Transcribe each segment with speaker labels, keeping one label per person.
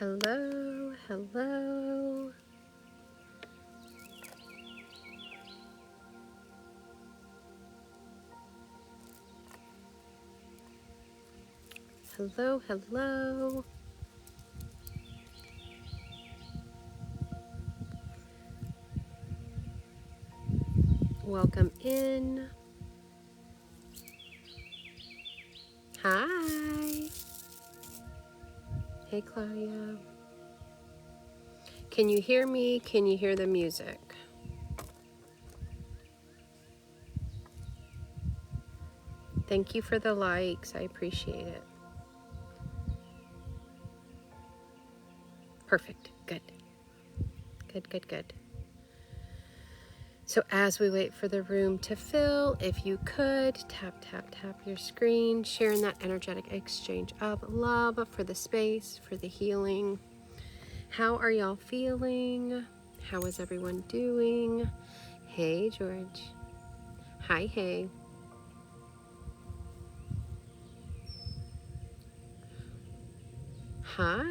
Speaker 1: Hello, hello. Hello, hello. Welcome in. Hi. Hey, Claudia. Can you hear me? Can you hear the music? Thank you for the likes. I appreciate it. Perfect. Good. Good, good, good. So as we wait for the room to fill, if you could tap, tap, tap your screen, sharing that energetic exchange of love for the space, for the healing. How are y'all feeling? How is everyone doing? Hey, George. Hi, hey. Hi.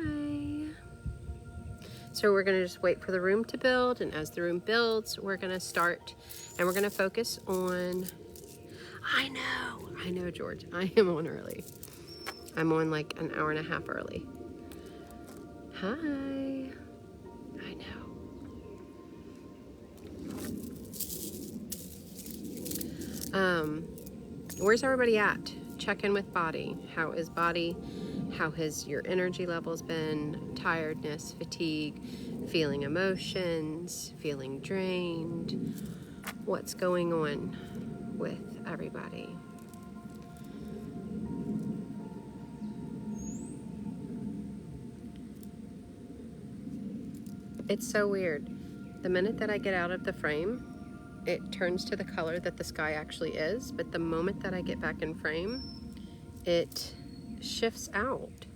Speaker 1: So we're going to just wait for the room to build, and as the room builds, we're going to start, and we're going to focus on, I know, George, I am on early. I'm on like an hour and a half early. Hi. I know. Where's everybody at? Check in with body. How is body? How has your energy levels been? Tiredness, fatigue, feeling emotions, feeling drained. What's going on with everybody? It's so weird. The minute that I get out of the frame, it turns to the color that the sky actually is, but the moment that I get back in frame, it shifts out.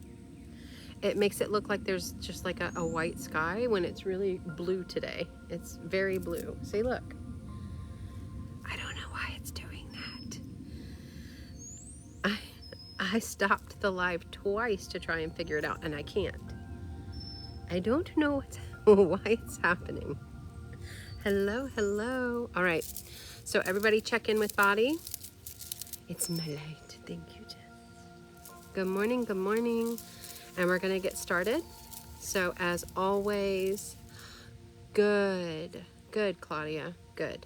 Speaker 1: It makes it look like there's just like a white sky when it's really blue today. It's very blue. See, look. I don't know why it's doing that. I stopped the live twice to try and figure it out, and I can't. I don't know why it's happening. Hello, hello. All right. So everybody check in with body. It's my light. Thank you, Jess. Good morning, good morning. And we're going to get started. So as always, good, Claudia, good.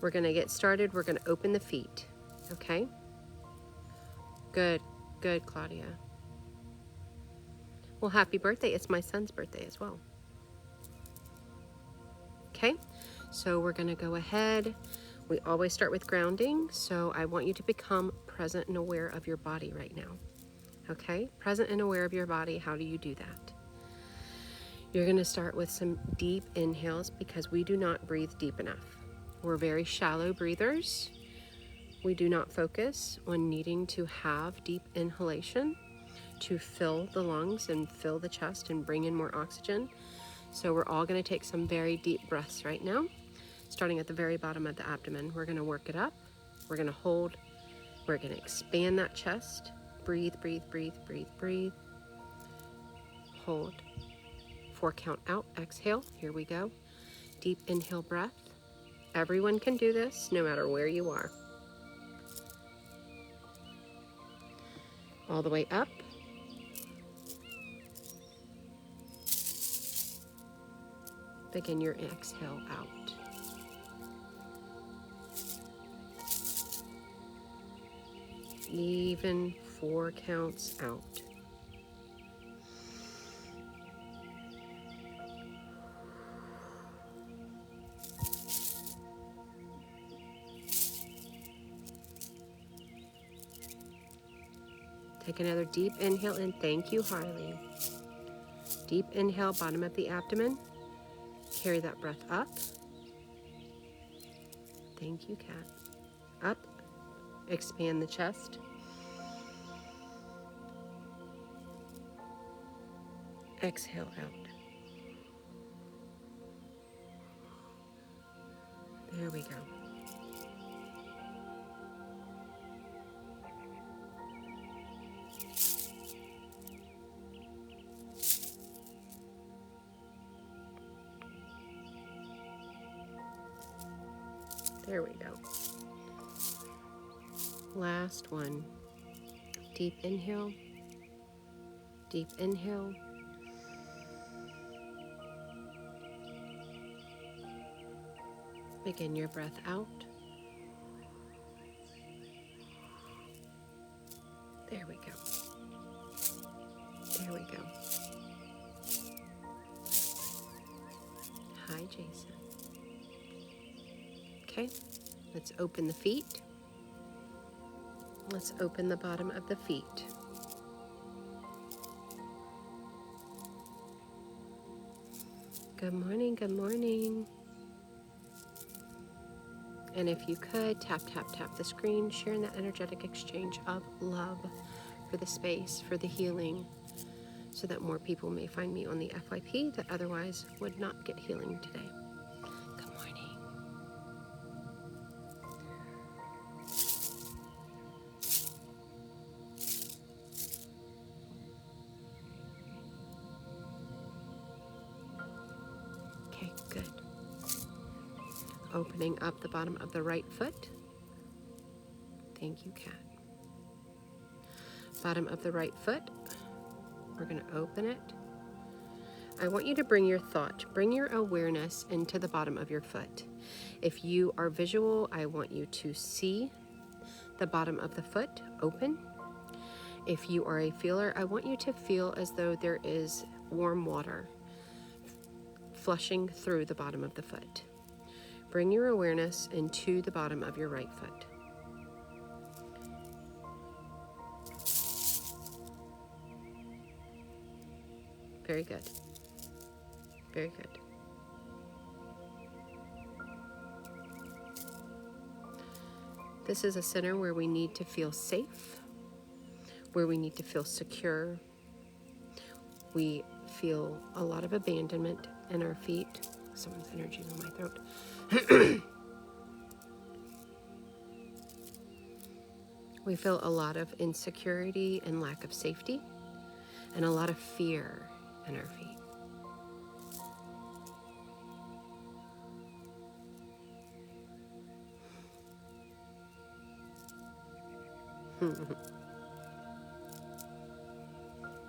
Speaker 1: We're going to get started. We're going to open the feet, okay? Good, Claudia. Well, happy birthday. It's my son's birthday as well. Okay, so we're going to go ahead. We always start with grounding, so I want you to become present and aware of your body right now, okay? Present and aware of your body. How do you do that? You're going to start with some deep inhales because we do not breathe deep enough. We're very shallow breathers. We do not focus on needing to have deep inhalation to fill the lungs and fill the chest and bring in more oxygen. So we're all going to take some very deep breaths right now, starting at the very bottom of the abdomen. We're going to work it up. We're going to hold. We're going to expand that chest. Breathe, breathe, breathe, breathe, breathe. Hold. 4 count out. Exhale. Here we go. Deep inhale breath. Everyone can do this no matter where you are. All the way up. Begin your exhale out. Even 4 counts out. Take another deep inhale and thank you, Harley. Deep inhale, bottom of the abdomen. Carry that breath up. Thank you, Kat. Up. Expand the chest. Exhale out. There we go. There we go. Last one. Deep inhale. Deep inhale. Begin your breath out. There we go. There we go. Hi, Jason. Okay, let's open the feet. Let's open the bottom of the feet. Good morning, good morning. And if you could, tap, tap, tap the screen, sharing that energetic exchange of love for the space, for the healing, so that more people may find me on the FYP that otherwise would not get healing today. Good morning. Okay, good. Opening up the bottom of the right foot. Thank you, Kat. Bottom of the right foot. We're going to open it. I want you to bring your thought, bring your awareness into the bottom of your foot. If you are visual, I want you to see the bottom of the foot open. If you are a feeler, I want you to feel as though there is warm water flushing through the bottom of the foot. Bring your awareness into the bottom of your right foot. Very good. Very good. This is a center where we need to feel safe, where we need to feel secure. We feel a lot of abandonment in our feet. Someone's energy is in my throat. We feel a lot of insecurity and lack of safety, and a lot of fear in our feet.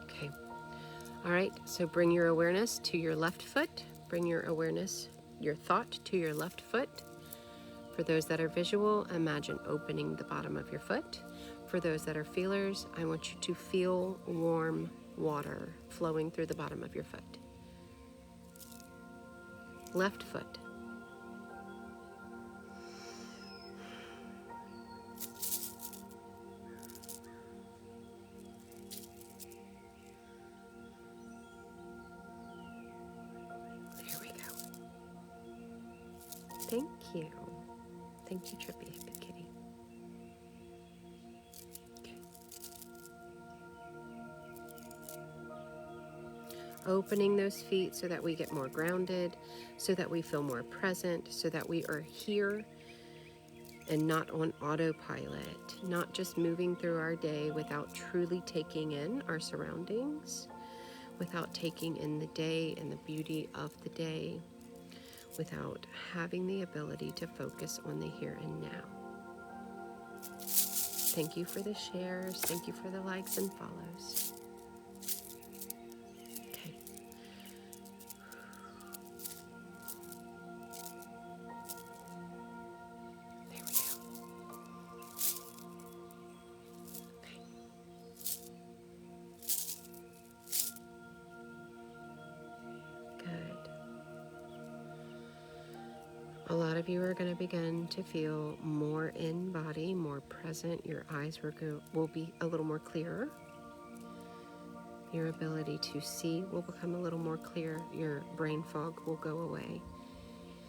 Speaker 1: Okay. All right, so bring your awareness to your left foot. Bring your awareness, your thought to your left foot. For those that are visual, imagine opening the bottom of your foot. For those that are feelers, I want you to feel warm water flowing through the bottom of your foot. Left foot. There we go. Thank you. Thank you, Trippy Hippie Kitty. Okay. Opening those feet so that we get more grounded, so that we feel more present, so that we are here and not on autopilot, not just moving through our day without truly taking in our surroundings, without taking in the day and the beauty of the day, without having the ability to focus on the here and now. Thank you for the shares. Thank you for the likes and follows. Okay. There we go. Okay. Good. A lot of you are going to begin to feel more in body, more present. Your eyes will be a little more clearer. Your ability to see will become a little more clear. Your brain fog will go away.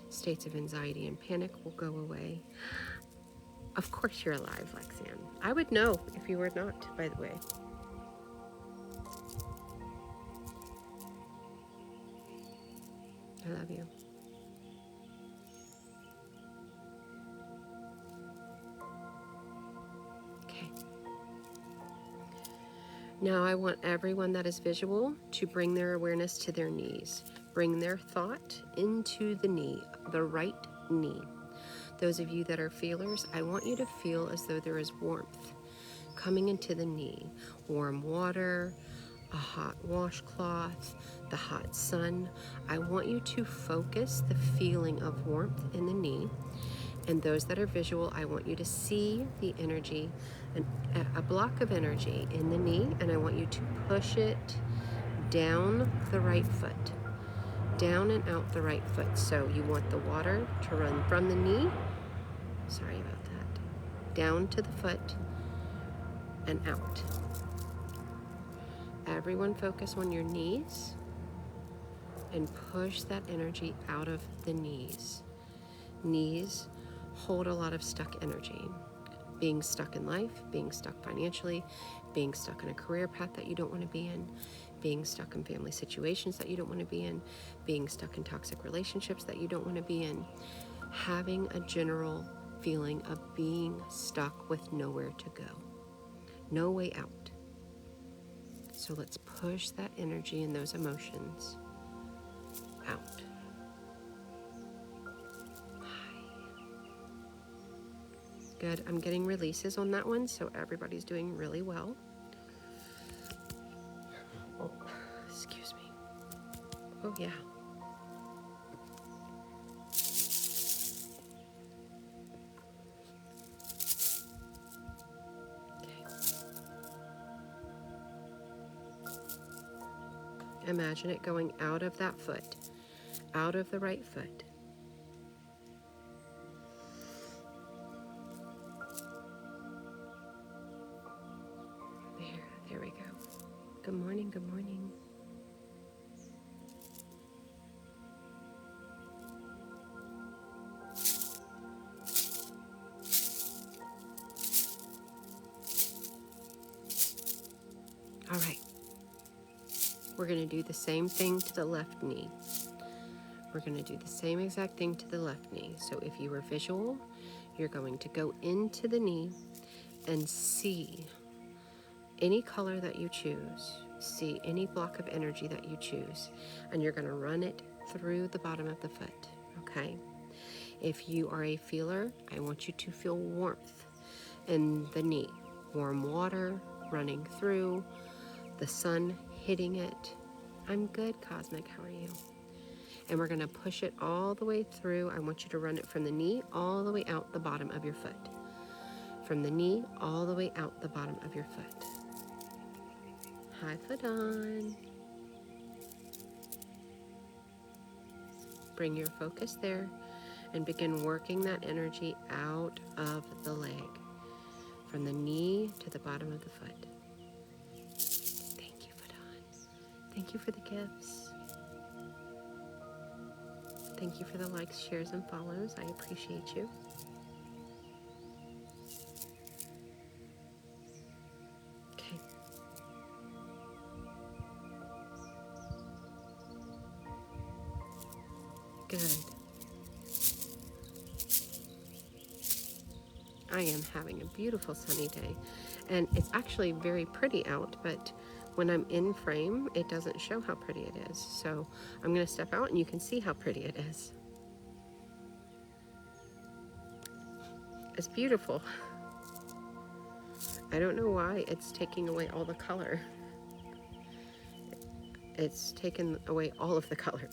Speaker 1: States of anxiety and panic will go away. Of course you're alive, Lexanne. I would know if you were not, by the way. I love you. Okay. Now I want everyone that is visual to bring their awareness to their knees. Bring their thought into the knee, the right knee. Those of you that are feelers, I want you to feel as though there is warmth coming into the knee. Warm water, a hot washcloth, the hot sun. I want you to focus the feeling of warmth in the knee. And those that are visual, I want you to see the energy, a block of energy in the knee, and I want you to push it down the right foot, down and out the right foot. So you want the water to run from the knee, sorry about that, down to the foot and out. Everyone focus on your knees and push that energy out of the knees. Knees hold a lot of stuck energy. Being stuck in life, being stuck financially, being stuck in a career path that you don't want to be in, being stuck in family situations that you don't want to be in, being stuck in toxic relationships that you don't want to be in, having a general feeling of being stuck with nowhere to go, no way out. So let's push that energy and those emotions out. Good. I'm getting releases on that one, so everybody's doing really well. Oh, excuse me. Oh, yeah. Okay. Imagine it going out of that foot, out of the right foot. There we go. Good morning, good morning. All right. We're going to do the same thing to the left knee. We're going to do the same exact thing to the left knee. So if you were visual, you're going to go into the knee and see any color that you choose, see any block of energy that you choose, and you're going to run it through the bottom of the foot, okay? If you are a feeler, I want you to feel warmth in the knee, warm water running through, the sun hitting it. I'm good, Cosmic, how are you? And we're going to push it all the way through. I want you to run it from the knee all the way out the bottom of your foot. From the knee all the way out the bottom of your foot. Hi, Fadon. Bring your focus there and begin working that energy out of the leg. From the knee to the bottom of the foot. Thank you, Fadon. Thank you for the gifts. Thank you for the likes, shares, and follows. I appreciate you. Okay. Good. I am having a beautiful sunny day, and it's actually very pretty out, but when I'm in frame, it doesn't show how pretty it is. So I'm going to step out and you can see how pretty it is. It's beautiful. I don't know why it's taking away all the color. It's taken away all of the color.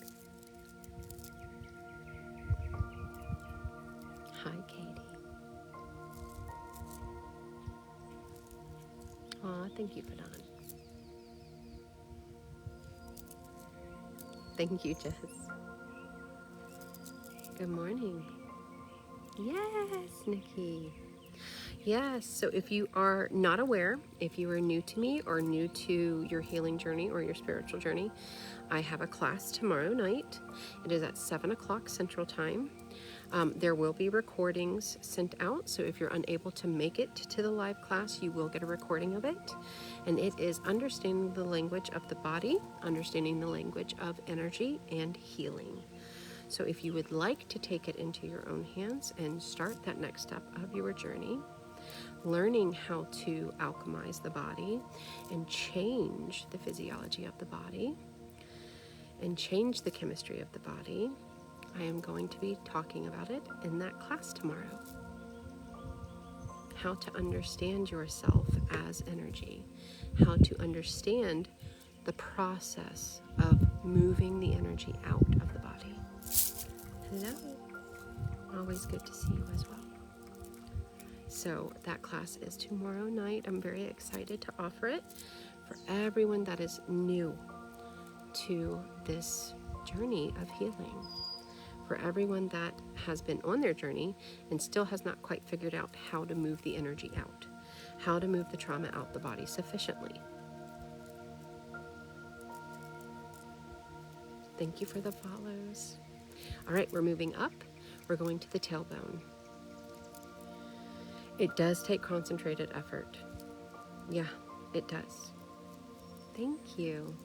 Speaker 1: Hi, Katie. Aw, thank you, Fadon. Thank you, Jess. Good morning. Yes, Nikki. Yes, so if you are not aware, if you are new to me or new to your healing journey or your spiritual journey, I have a class tomorrow night. It is at 7 o'clock Central Time. There will be recordings sent out, so if you're unable to make it to the live class, you will get a recording of it. And it is understanding the language of the body, understanding the language of energy, and healing. So if you would like to take it into your own hands and start that next step of your journey, learning how to alchemize the body and change the physiology of the body and change the chemistry of the body, I am going to be talking about it in that class tomorrow. How to understand yourself as energy, how to understand the process of moving the energy out of the body. Hello. Always good to see you as well. So that class is tomorrow night. I'm very excited to offer it for everyone that is new to this journey of healing. For everyone that has been on their journey and still has not quite figured out how to move the energy out, how to move the trauma out the body sufficiently. Thank you for the follows. All right, we're moving up. We're going to the tailbone. It does take concentrated effort. Yeah, it does. Thank you.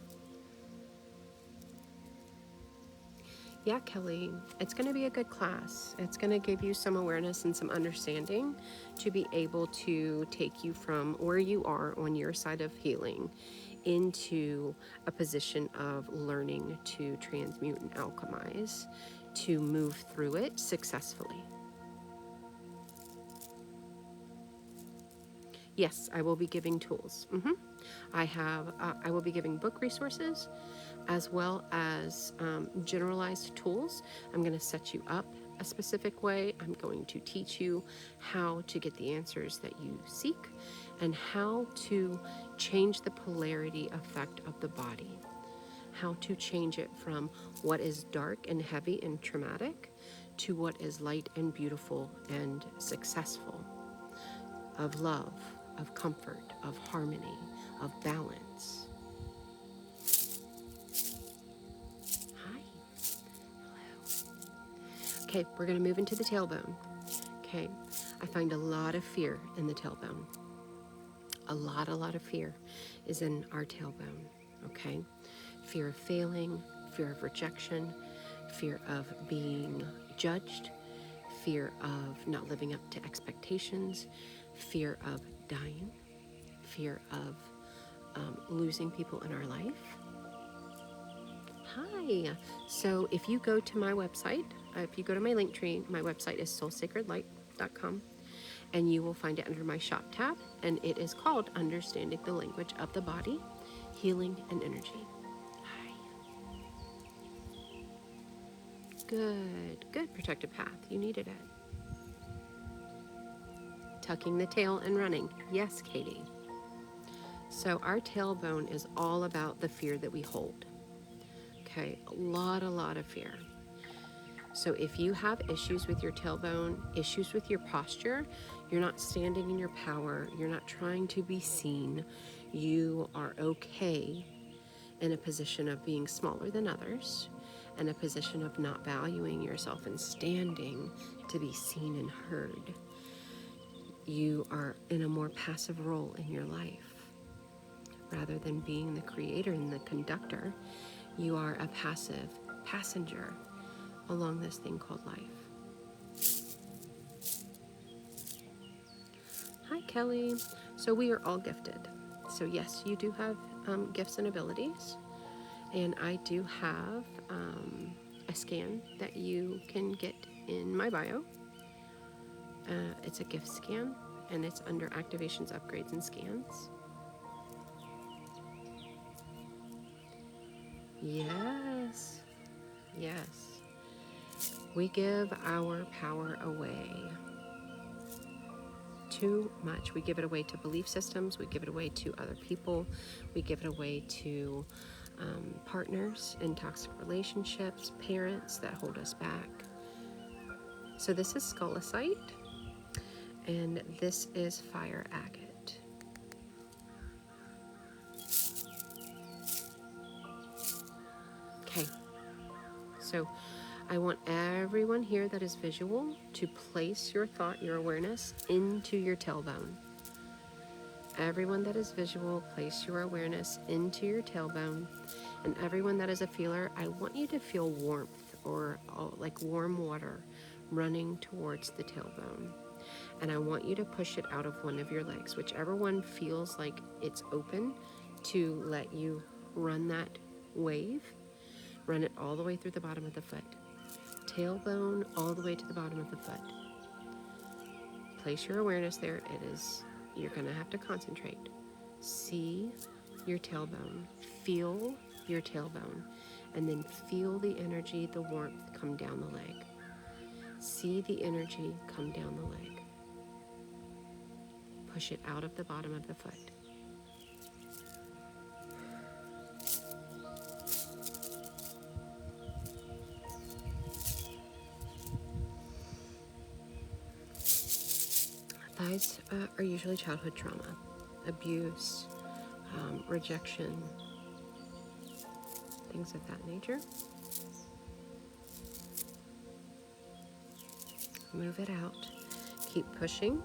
Speaker 1: Yeah, Kelly, it's going to be a good class. It's going to give you some awareness and some understanding to be able to take you from where you are on your side of healing into a position of learning to transmute and alchemize, to move through it successfully. Yes, I will be giving tools. I will be giving book resources as well as generalized tools. I'm going to set you up a specific way. I'm going to teach you how to get the answers that you seek and how to change the polarity effect of the body, how to change it from what is dark and heavy and traumatic to what is light and beautiful and successful, of love, of comfort, of harmony, of balance. Hi. Hello. Okay, we're going to move into the tailbone. Okay, I find a lot of fear in the tailbone. A lot of fear is in our tailbone. Okay, fear of failing, fear of rejection, fear of being judged, fear of not living up to expectations, fear of dying, fear of losing people in our life. Hi. So if you go to my website, if you go to my link tree, my website is soulsacredlight.com, and you will find it under my shop tab, and it is called Understanding the Language of the Body, Healing and Energy. Hi. Good protective path. You needed it. Tucking the tail and running. Yes, Katie. So our tailbone is all about the fear that we hold. Okay, a lot of fear. So if you have issues with your tailbone, issues with your posture, you're not standing in your power, you're not trying to be seen, you are okay in a position of being smaller than others, in a position of not valuing yourself and standing to be seen and heard. You are in a more passive role in your life. Rather than being the creator and the conductor, you are a passive passenger along this thing called life. Hi, Kelly. So we are all gifted. So yes, you do have gifts and abilities. And I do have a scan that you can get in my bio. It's a gift scan, and it's under activations, upgrades, and scans. Yes. We give our power away too much. We give it away to belief systems. We give it away to other people. We give it away to partners in toxic relationships, parents that hold us back. So this is scolecite, and this is fire agate. Okay, so I want everyone here that is visual to place your thought, your awareness into your tailbone. Everyone that is visual, place your awareness into your tailbone. And everyone that is a feeler, I want you to feel warmth, or like warm water running towards the tailbone. And I want you to push it out of one of your legs, whichever one feels like it's open to let you run that wave. Run it all the way through the bottom of the foot. tailbone all the way to the bottom of the foot. Place your awareness there. You're going to have to concentrate. See your tailbone. Feel your tailbone. And then feel the energy, the warmth come down the leg. See the energy come down the leg. Push it out of the bottom of the foot. Thighs are usually childhood trauma, abuse, rejection, things of that nature. Move it out. Keep pushing.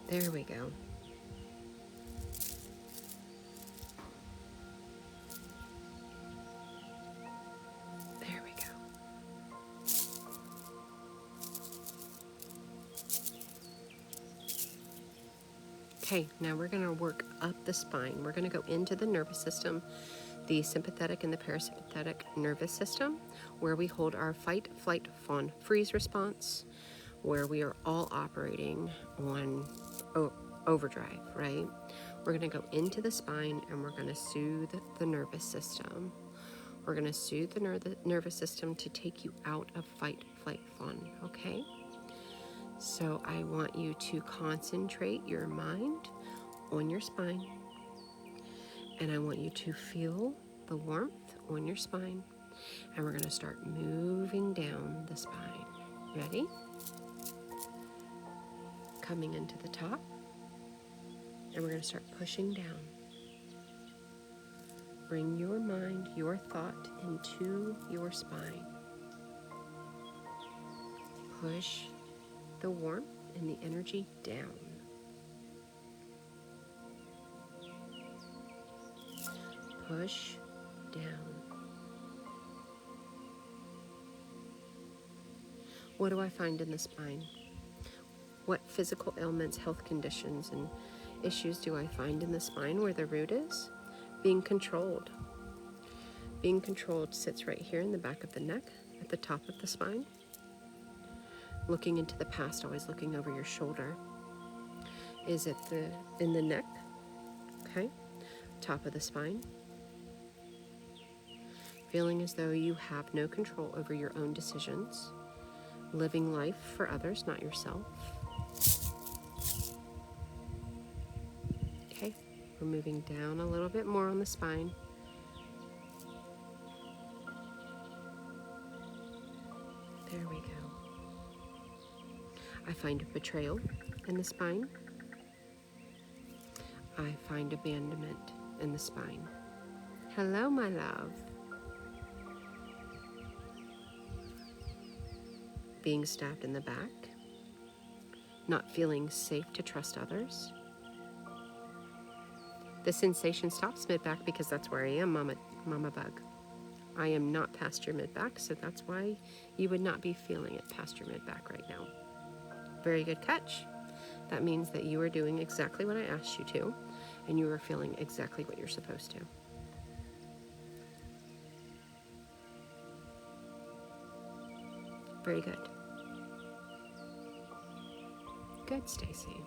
Speaker 1: There we go. There we go. Okay, now we're going to work up the spine. We're going to go into the nervous system, the sympathetic and the parasympathetic nervous system, where we hold our fight, flight, fawn, freeze response, where we are all operating on overdrive, right? We're going to go into the spine and we're going to soothe the nervous system. We're going to soothe the nervous system to take you out of fight, flight, fawn, okay? So I want you to concentrate your mind on your spine, and I want you to feel the warmth on your spine, and we're going to start moving down the spine. Ready? Coming into the top, and we're going to start pushing down. Bring your mind, your thought into your spine. Push the warmth and the energy down. Push down. What do I find in the spine? What physical ailments, health conditions, and issues do I find in the spine where the root is? Being controlled. Being controlled sits right here in the back of the neck, at the top of the spine. Looking into the past, always looking over your shoulder. Is it in the neck? Okay. Top of the spine. Feeling as though you have no control over your own decisions. Living life for others, not yourself. Okay. We're moving down a little bit more on the spine. There we go. I find betrayal in the spine. I find abandonment in the spine. Hello, my love. Being stabbed in the back. Not feeling safe to trust others. The sensation stops mid-back because that's where I am, Mama Bug. I am not past your mid-back, so that's why you would not be feeling it past your mid-back right now. Very good catch. That means that you are doing exactly what I asked you to, and you are feeling exactly what you're supposed to. Very good. Good, Stacy.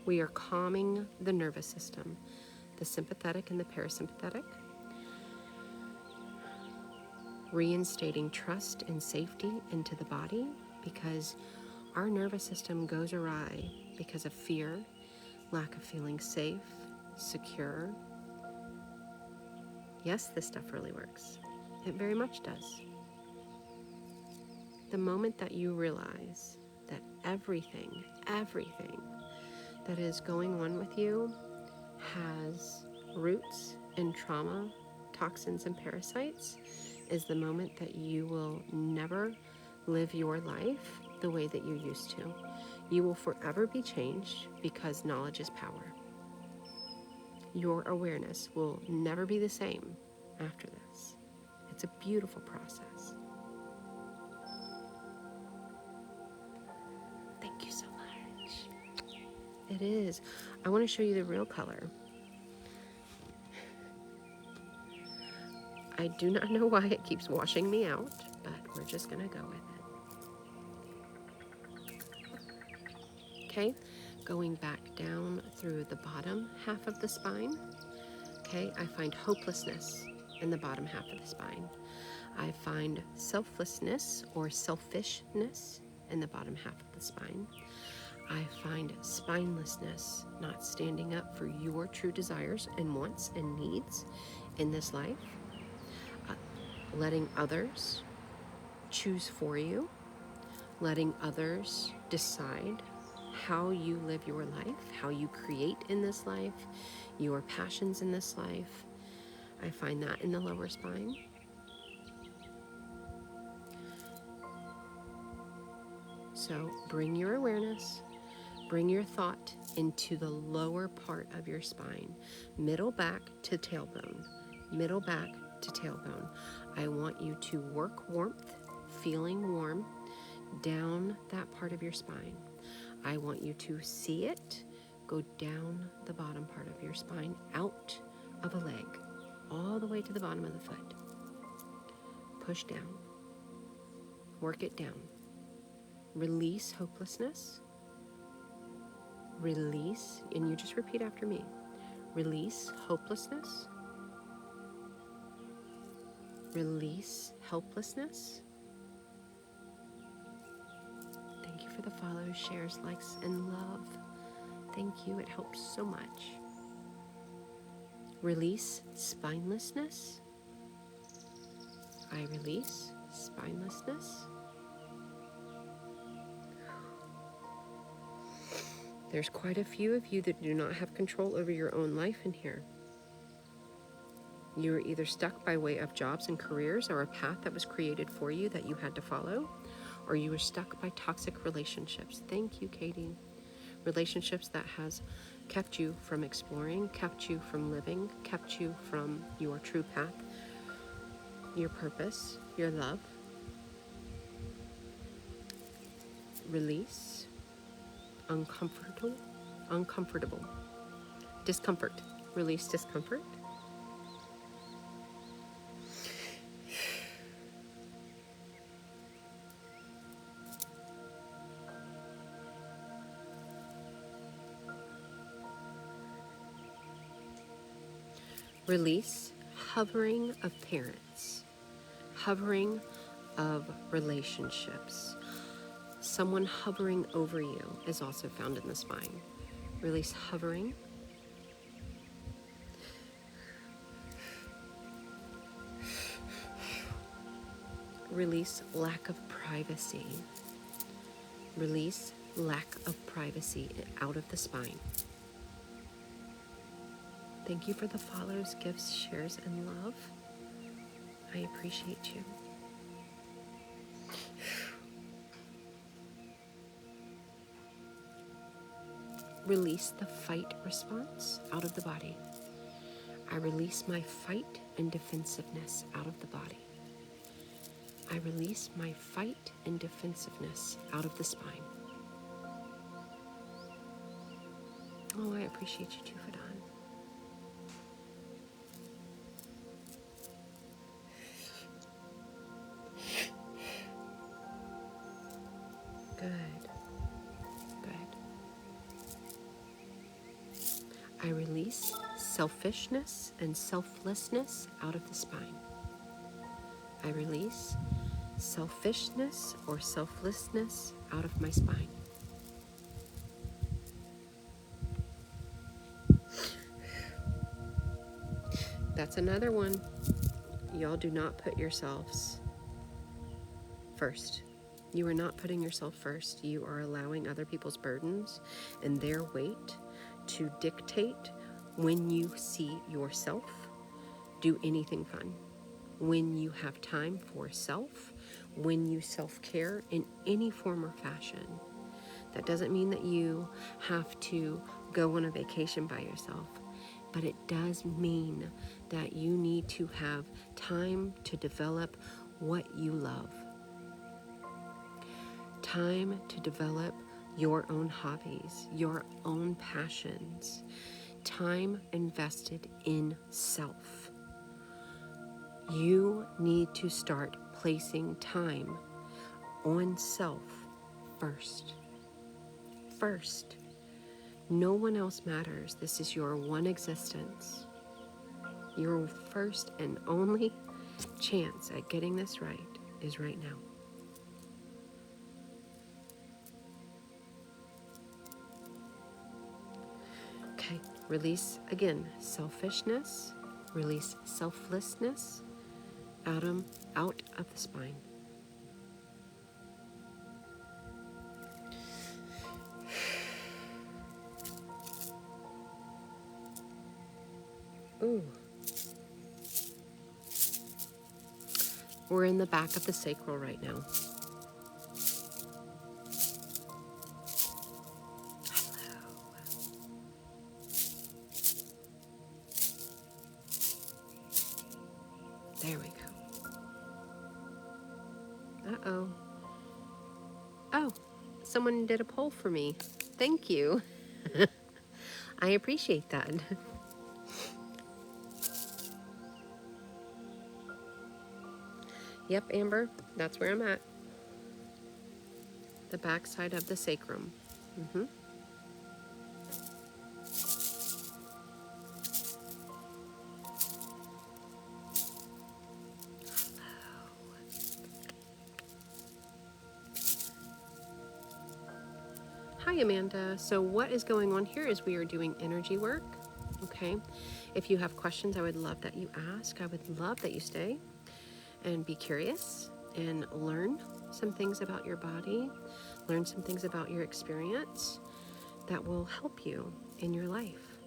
Speaker 1: We are calming the nervous system, the sympathetic and the parasympathetic, reinstating trust and safety into the body, because our nervous system goes awry because of fear, lack of feeling safe, secure. Yes, this stuff really works. It very much does. The moment that you realize that everything that is going on with you has roots in trauma, toxins, and parasites, is the moment that you will never live your life the way that you used to. You will forever be changed, because knowledge is power. Your awareness will never be the same after this. It's a beautiful process. Thank you so much. It is. I want to show you the real color. I do not know why it keeps washing me out, but we're just going to go with it. Okay, going back down through the bottom half of the spine. Okay, I find hopelessness in the bottom half of the spine. I find selflessness or selfishness in the bottom half of the spine. I find spinelessness, not standing up for your true desires and wants and needs in this life. Letting others choose for you, letting others decide how you live your life, how you create in this life, your passions in this life. I find that in the lower spine. So bring your awareness, bring your thought into the lower part of your spine, middle back to tailbone, middle back to tailbone. I want you to work warmth, feeling warm, down that part of your spine. I want you to see it go down the bottom part of your spine, out of a leg, all the way to the bottom of the foot. Push down. Work it down. Release hopelessness. Release, and you just repeat after me. Release hopelessness. Release helplessness. Thank you for the follows, shares, likes, and love. Thank you. It helps so much. Release spinelessness. I release spinelessness. There's quite a few of you that do not have control over your own life in here. You are either stuck by way of jobs and careers or a path that was created for you that you had to follow, or you were stuck by toxic relationships. Thank you, Katie. Relationships that has kept you from exploring, kept you from living, kept you from your true path, your purpose, your love. Release. Uncomfortable. Discomfort. Release discomfort. Release hovering of parents, hovering of relationships. Someone hovering over you is also found in the spine. Release hovering. Release lack of privacy. Release lack of privacy out of the spine. Thank you for the follows, gifts, shares, and love. I appreciate you. Release the fight response out of the body. I release my fight and defensiveness out of the body. I release my fight and defensiveness out of the spine. Oh, I appreciate you too, Fadon. Good. Good. I release selfishness and selflessness out of the spine. I release selfishness or selflessness out of my spine. That's another one. Y'all do not put yourselves first. You are not putting yourself first. You are allowing other people's burdens and their weight to dictate when you see yourself do anything fun, when you have time for self, when you self-care in any form or fashion. That doesn't mean that you have to go on a vacation by yourself, but it does mean that you need to have time to develop what you love. Time to develop your own hobbies, your own passions. Time invested in self. You need to start placing time on self first. First. No one else matters. This is your one existence. Your first and only chance at getting this right is right now. Okay, release again selfishness, release selflessness out of the spine. Ooh. We're in the back of the sacral right now. Hello. There we go. Uh-oh. Oh, someone did a poll for me. Thank you. I appreciate that. Yep, Amber, that's where I'm at. The back side of the sacrum. Mm-hmm. Hi, Amanda. So what is going on here is we are doing energy work, okay? If you have questions, I would love that you ask. I would love that you stay and be curious and learn some things about your body, learn some things about your experience that will help you in your life.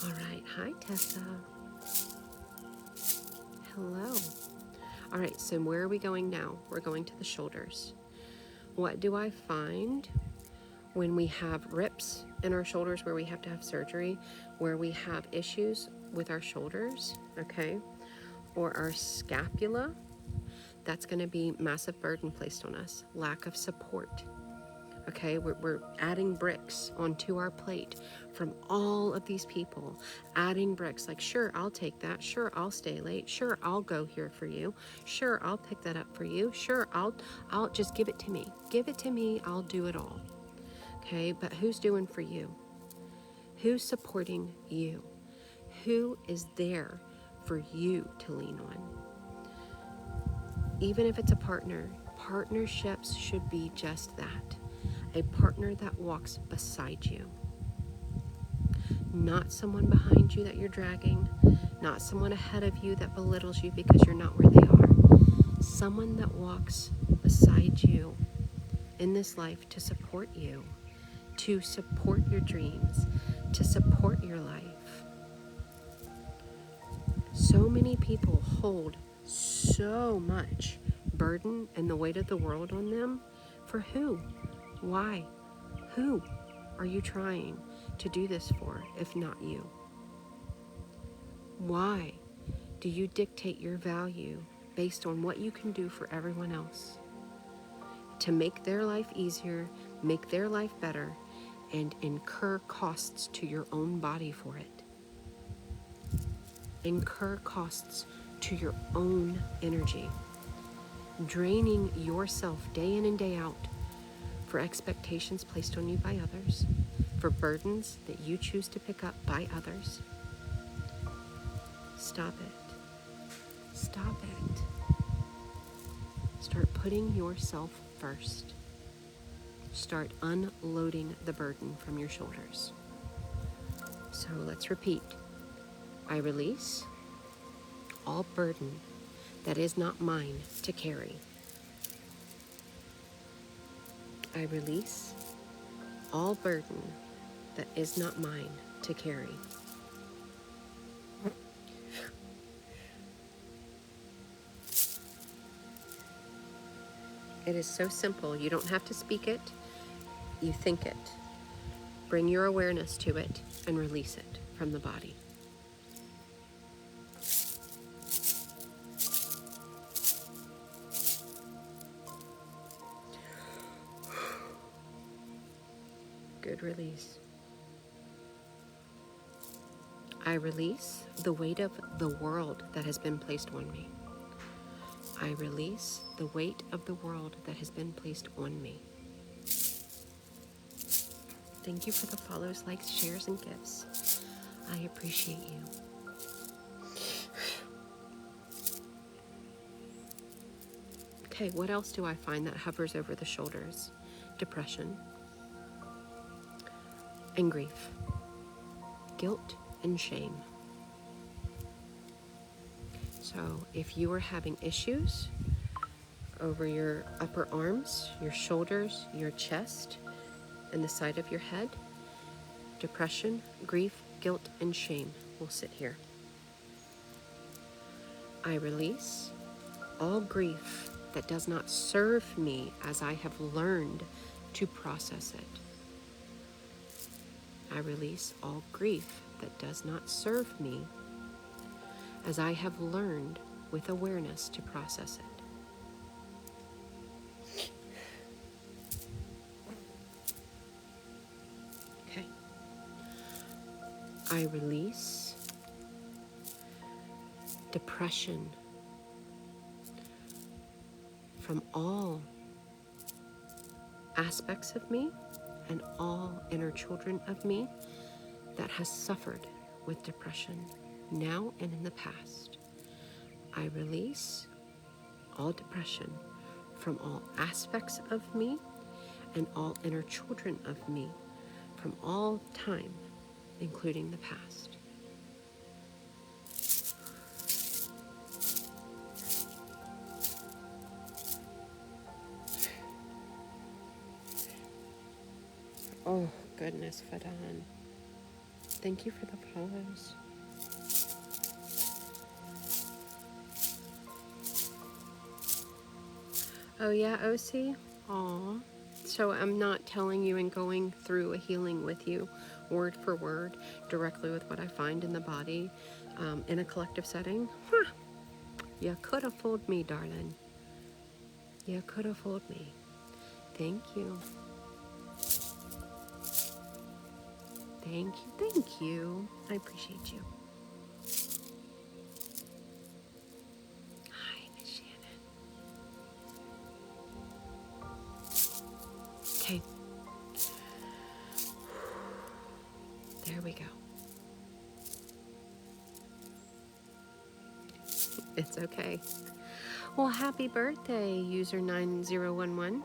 Speaker 1: All right. Hi, Tessa. Hello. All right, so where are we going now? We're going to the shoulders. What do I find when we have rips in our shoulders where we have to have surgery, where we have issues with our shoulders, okay, or our scapula? That's going to be massive burden placed on us, lack of support. Okay, we're adding bricks onto our plate from all of these people, adding bricks like, sure, I'll take that. Sure, I'll stay late. Sure, I'll go here for you. Sure, I'll pick that up for you. Sure, I'll just give it to me. Give it to me. I'll do it all. Okay, but who's doing for you? Who's supporting you? Who is there for you to lean on? Even if it's a partner, partnerships should be just that. A partner that walks beside you. Not someone behind you that you're dragging, not someone ahead of you that belittles you because you're not where they are. Someone that walks beside you in this life to support you, to support your dreams, to support your life. So many people hold so much burden and the weight of the world on them. For who? Why? Who are you trying to do this for, if not you? Why do you dictate your value based on what you can do for everyone else? To make their life easier, make their life better, and incur costs to your own body for it. Incur costs to your own energy. Draining yourself day in and day out for expectations placed on you by others, for burdens that you choose to pick up by others. Stop it. Stop it. Start putting yourself first. Start unloading the burden from your shoulders. So let's repeat. I release all burden that is not mine to carry. I release all burden that is not mine to carry. It is so simple. You don't have to speak it. You think it. Bring your awareness to it and release it from the body. Good release. I release the weight of the world that has been placed on me. I release the weight of the world that has been placed on me. Thank you for the follows, likes, shares, and gifts. I appreciate you. Okay, what else do I find that hovers over the shoulders? Depression and grief, guilt and shame. So if you are having issues over your upper arms, your shoulders, your chest, and the side of your head, depression, grief, guilt, and shame will sit here. I release all grief that does not serve me as I have learned to process it. I release all grief that does not serve me as I have learned with awareness to process it. Okay. I release depression from all aspects of me and all inner children of me that has suffered with depression now and in the past. I release all depression from all aspects of me and all inner children of me from all time, including the past. Oh, goodness, Fadan. Thank you for the follows. Oh, yeah, OC? Aw. So I'm not telling you and going through a healing with you, word for word, directly with what I find in the body, in a collective setting? Huh. You could have fooled me, darling. You could have fooled me. Thank you. Thank you, thank you. I appreciate you. Hi, Miss Shannon. Okay. There we go. It's okay. Well, happy birthday, user 9011.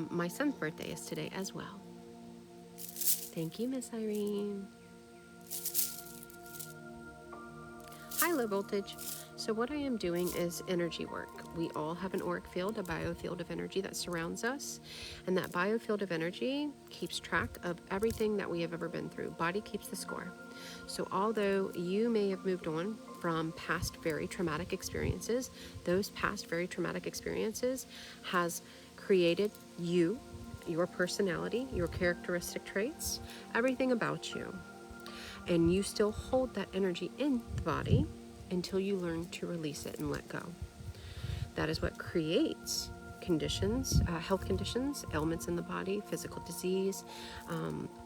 Speaker 1: My son's birthday is today as well. Thank you, Miss Irene. Hi, low voltage. So what I am doing is energy work. We all have an auric field, a biofield of energy that surrounds us. And that biofield of energy keeps track of everything that we have ever been through. Body keeps the score. So although you may have moved on from past very traumatic experiences, those past very traumatic experiences has created you, your personality, your characteristic traits, everything about you. And you still hold that energy in the body until you learn to release it and let go. That is what creates conditions, health conditions, ailments in the body, physical disease,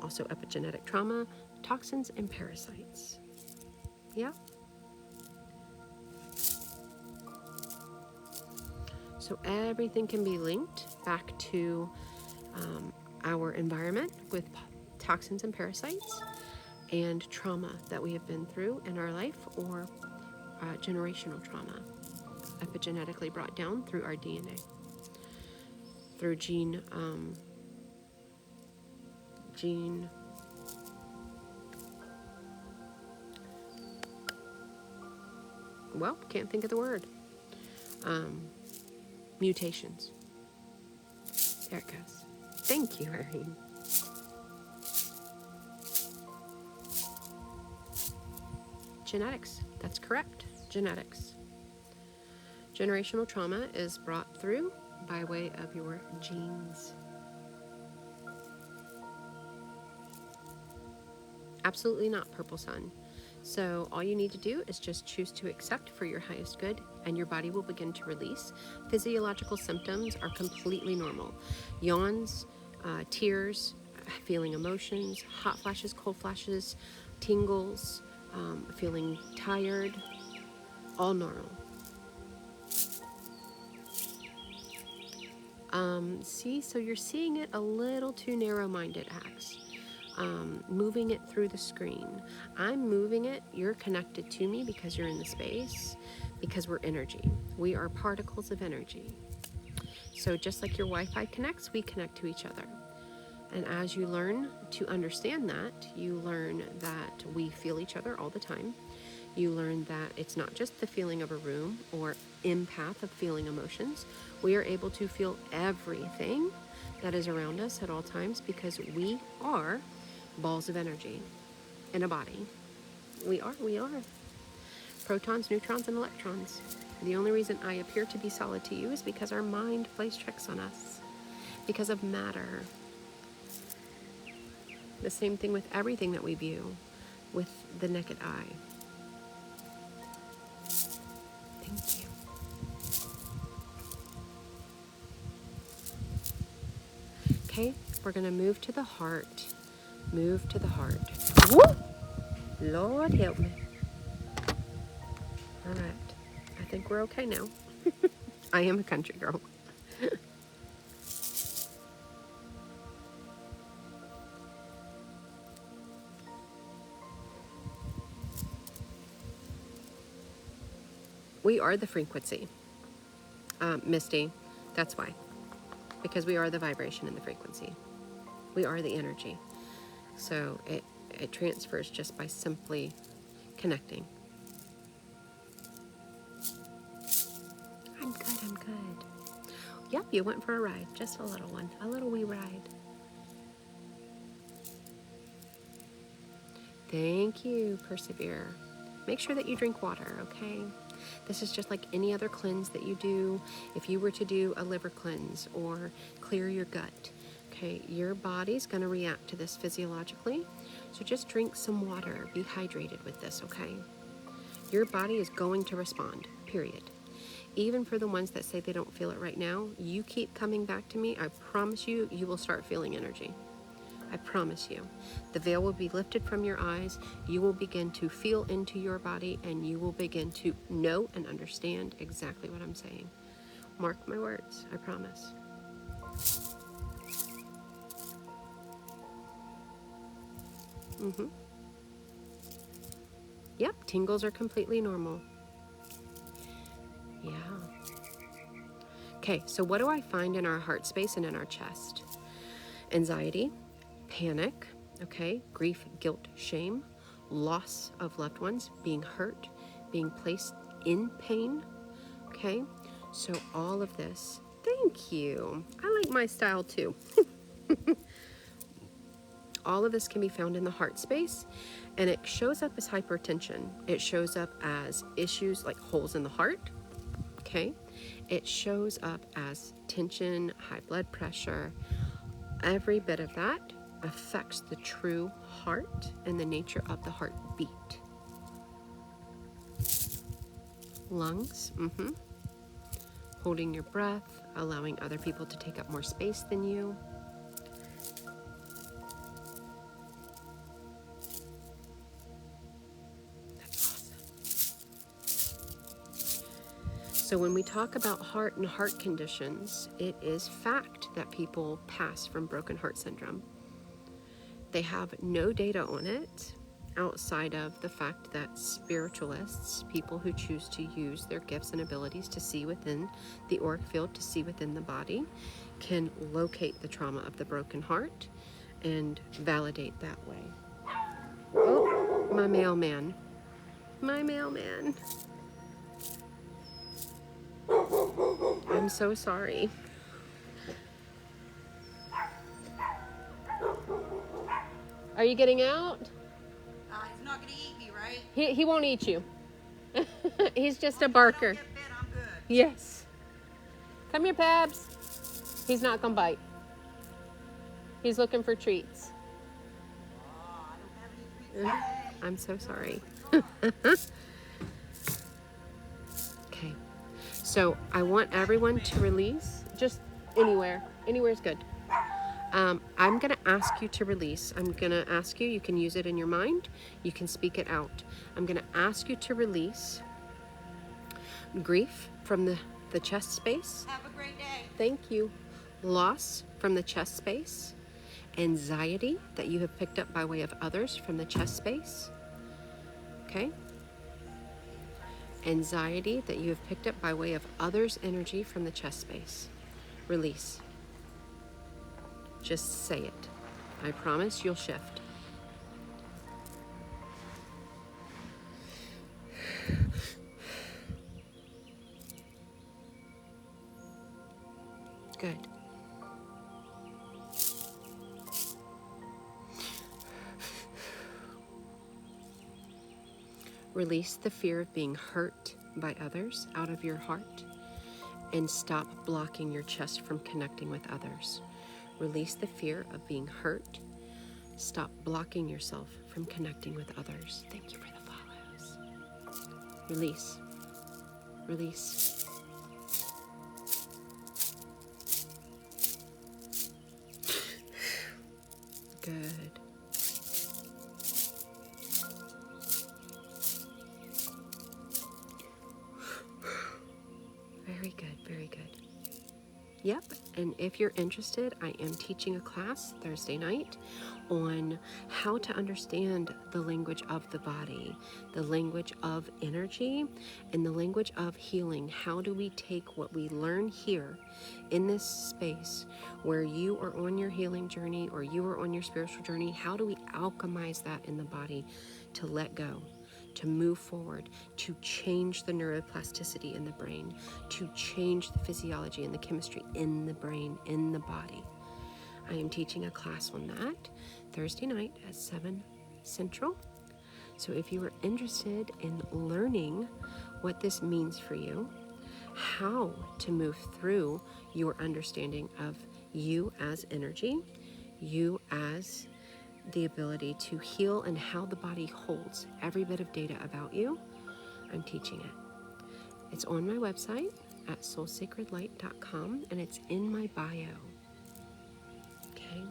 Speaker 1: also epigenetic trauma, toxins, and parasites. Yeah? So everything can be linked back to our environment with toxins and parasites and trauma that we have been through in our life, or generational trauma, epigenetically brought down through our DNA, through gene, well, can't think of the word, mutations. There it goes. Thank you, Irene. Genetics, that's correct, genetics. Generational trauma is brought through by way of your genes. Absolutely not, Purple Sun. So all you need to do is just choose to accept for your highest good, and your body will begin to release. Physiological symptoms are completely normal. Yawns, tears, feeling emotions, hot flashes, cold flashes, tingles, feeling tired, all normal. See, so you're seeing it a little too narrow-minded, Axe. Moving it through the screen. I'm moving it. You're connected to me because you're in the space, because we're energy. We are particles of energy. So just like your Wi-Fi connects, we connect to each other. And as you learn to understand that, you learn that we feel each other all the time. You learn that it's not just the feeling of a room or empath of feeling emotions. We are able to feel everything that is around us at all times because we are balls of energy in a body. We are. Protons, neutrons, and electrons. The only reason I appear to be solid to you is because our mind plays tricks on us. Because of matter. The same thing with everything that we view with the naked eye. Thank you. Okay, we're going to move to the heart. Move to the heart. Woo! Lord help me. All right. I think we're okay now. I am a country girl. We are the frequency. Misty, that's why. Because we are the vibration and the frequency. We are the energy. So it transfers just by simply connecting. I'm good. Yep, you went for a ride. Just a little one. A little wee ride. Thank you, Persevere. Make sure that you drink water, okay? This is just like any other cleanse that you do. If you were to do a liver cleanse or clear your gut, okay, your body's going to react to this physiologically. So just drink some water. Be hydrated with this, okay? Your body is going to respond, period. Even for the ones that say they don't feel it right now, you keep coming back to me. I promise you, you will start feeling energy. I promise you. The veil will be lifted from your eyes. You will begin to feel into your body and you will begin to know and understand exactly what I'm saying. Mark my words, I promise. Yep, tingles are completely normal. Yeah. Okay, so what do I find in our heart space and in our chest? Anxiety, panic, okay, grief, guilt, shame, loss of loved ones, being hurt, being placed in pain, okay? So all of this, thank you. I like my style too. All of this can be found in the heart space, and it shows up as hypertension. It shows up as issues like holes in the heart, okay? It shows up as tension, high blood pressure. Every bit of that affects the true heart and the nature of the heartbeat. Lungs, holding your breath, allowing other people to take up more space than you. That's awesome. So when we talk about heart and heart conditions, it is fact that people pass from broken heart syndrome. They have no data on it outside of the fact that spiritualists, people who choose to use their gifts and abilities to see within the auric field, to see within the body, can locate the trauma of the broken heart and validate that way. Oh, my mailman. My mailman. I'm so sorry. Are you getting out?
Speaker 2: He's not going to eat me, right?
Speaker 1: He won't eat you. He's just a barker.
Speaker 2: If I don't get bit, I'm good.
Speaker 1: Yes. Come here, Pabs. He's not gonna bite. He's looking for treats.
Speaker 2: Oh, I don't have any treats today.
Speaker 1: I'm so sorry. Okay. So I want everyone to release just anywhere. Anywhere's good. I'm going to ask you to release. I'm going to ask you, you can use it in your mind, you can speak it out. I'm going to ask you to release grief from the chest space.
Speaker 2: Have a great day.
Speaker 1: Thank you. Loss from the chest space. Anxiety that you have picked up by way of others from the chest space. Okay? Anxiety that you have picked up by way of others' energy from the chest space. Release. Just say it. I promise you'll shift. Good. Release the fear of being hurt by others out of your heart and stop blocking your chest from connecting with others. Release the fear of being hurt. Stop blocking yourself from connecting with others. Thank you for the follows. Release. Release. Good. Very good, very good. Yep, and if you're interested, I am teaching a class Thursday night on how to understand the language of the body, the language of energy, and the language of healing. How do we take what we learn here in this space where you are on your healing journey or you are on your spiritual journey? How do we alchemize that in the body to let go, to move forward, to change the neuroplasticity in the brain, to change the physiology and the chemistry in the brain, in the body? I am teaching a class on that Thursday night at 7 Central. So if you are interested in learning what this means for you, how to move through your understanding of you as energy, you as the ability to heal, and how the body holds every bit of data about you, I'm teaching it. It's on my website at soulsacredlight.com, and it's in my bio. Okay?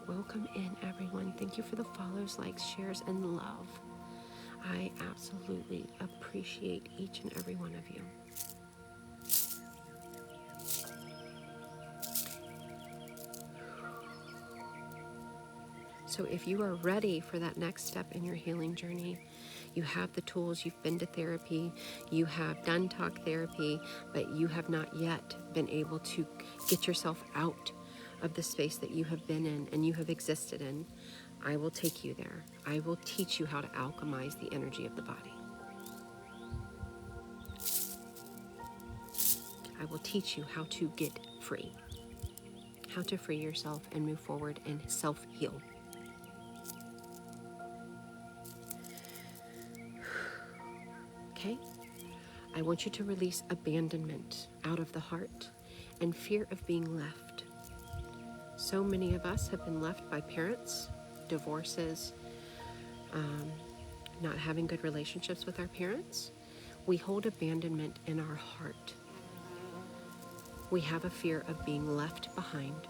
Speaker 1: Welcome in, everyone. Thank you for the follows, likes, shares, and love. I absolutely appreciate each and every one of you. So if you are ready for that next step in your healing journey, you have the tools, you've been to therapy, you have done talk therapy, but you have not yet been able to get yourself out of the space that you have been in and you have existed in, I will take you there. I will teach you how to alchemize the energy of the body. I will teach you how to get free, how to free yourself and move forward and self-heal. Okay? I want you to release abandonment out of the heart and fear of being left. So many of us have been left by parents, divorces, not having good relationships with our parents. We hold abandonment in our heart. We have a fear of being left behind.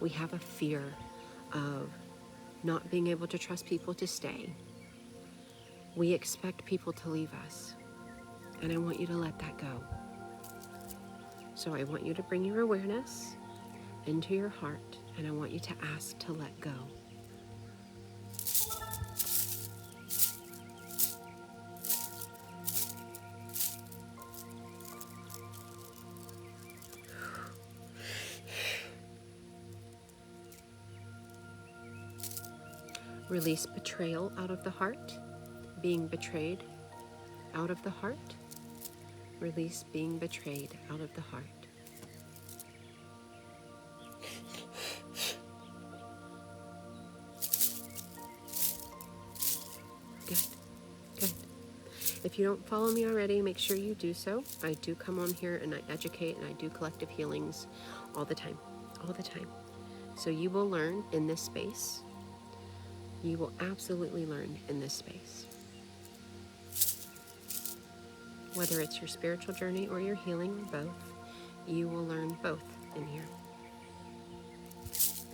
Speaker 1: We have a fear of not being able to trust people to stay. We expect people to leave us, and I want you to let that go. So I want you to bring your awareness into your heart, and I want you to ask to let go. Release betrayal out of the heart, being betrayed out of the heart. Release being betrayed out of the heart. Good, good. If you don't follow me already, make sure you do so. I do come on here and I educate and I do collective healings all the time, all the time. So you will learn in this space. You will absolutely learn in this space. Whether it's your spiritual journey or your healing or both, you will learn both in here.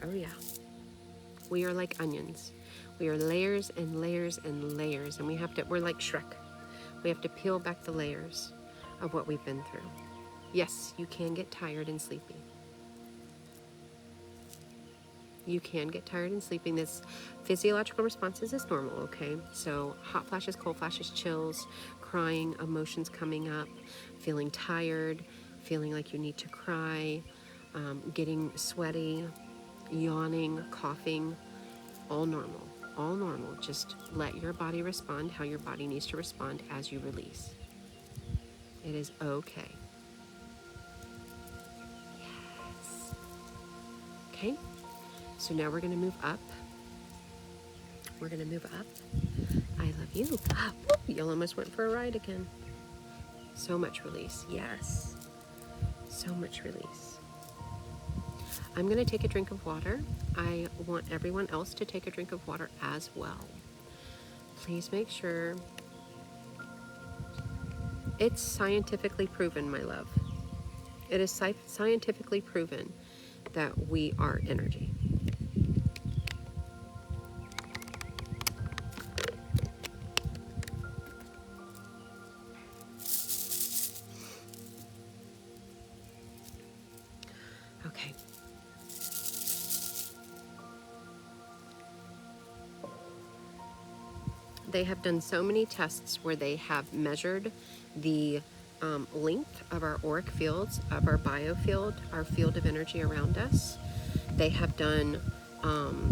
Speaker 1: Oh yeah. We are like onions. We are layers and layers and layers, and we're like Shrek. We have to peel back the layers of what we've been through. Yes, you can get tired and sleepy. You can get tired and sleeping. This physiological responses is normal, okay? So hot flashes, cold flashes, chills, crying, emotions coming up, feeling tired, feeling like you need to cry, getting sweaty, yawning, coughing, all normal. All normal. Just let your body respond how your body needs to respond as you release. It is okay. Yes. Okay? So now we're going to move up. We're going to move up. I love you. You almost went for a ride again. So much release. Yes. So much release. I'm going to take a drink of water. I want everyone else to take a drink of water as well. Please make sure. It's scientifically proven, my love. It is scientifically proven that we are energy. Okay. They have done so many tests where they have measured the length of our auric fields, of our biofield, our field of energy around us. They have done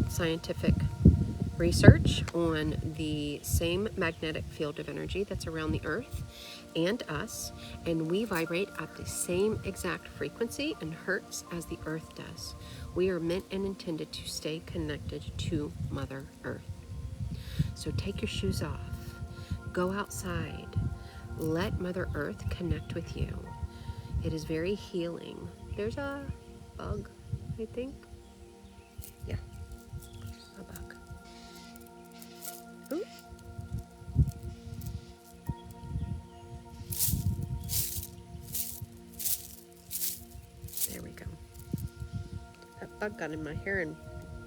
Speaker 1: scientific research on the same magnetic field of energy that's around the earth and us, and we vibrate at the same exact frequency and hertz as the earth does. We are meant and intended to stay connected to Mother Earth. So take your shoes off, go outside, let Mother Earth connect with you. It is very healing. There's a bug, I think. Yeah, a bug. Ooh. There we go. That bug got in my hair and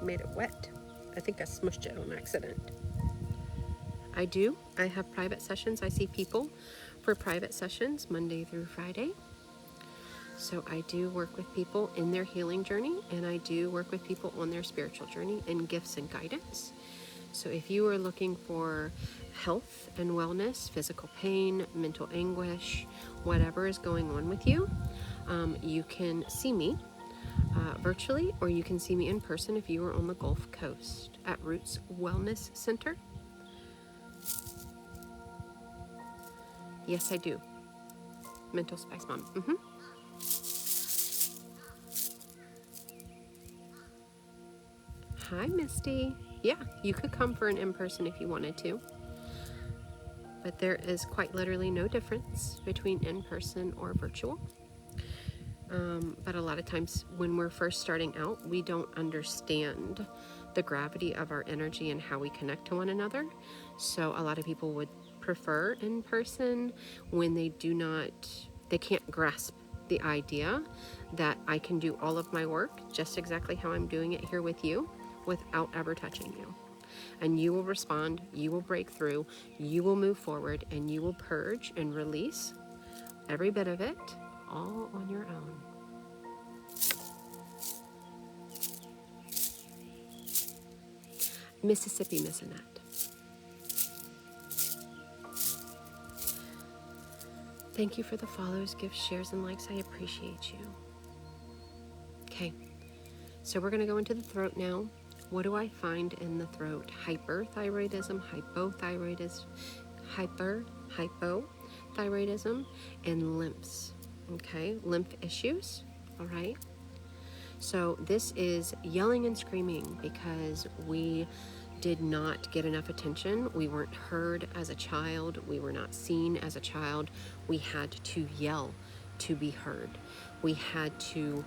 Speaker 1: made it wet. I think I smushed it on accident. I have private sessions. I see people for private sessions Monday through Friday. So I do work with people in their healing journey, and I do work with people on their spiritual journey and gifts and guidance. So if you are looking for health and wellness, physical pain, mental anguish, whatever is going on with you, you can see me virtually, or you can see me in person if you are on the Gulf Coast at Roots Wellness Center. Yes, I do. Mental Spice Mom. Hi, Misty. Yeah, you could come for an in-person if you wanted to. But there is quite literally no difference between in-person or virtual. But a lot of times when we're first starting out, we don't understand the gravity of our energy and how we connect to one another. So a lot of people would prefer in person when they can't grasp the idea that I can do all of my work just exactly how I'm doing it here with you without ever touching you. And you will respond, you will break through, you will move forward, and you will purge and release every bit of it all on your own. Mississippi Missinette. Thank you for the follows, gifts, shares, and likes. I appreciate you. Okay, so we're going to go into the throat now. What do I find in the throat? Hyperthyroidism, hypothyroidism, and lymphs. Okay, lymph issues. All right. So this is yelling and screaming because we did not get enough attention. We weren't heard as a child. We were not seen as a child. We had to yell to be heard. We had to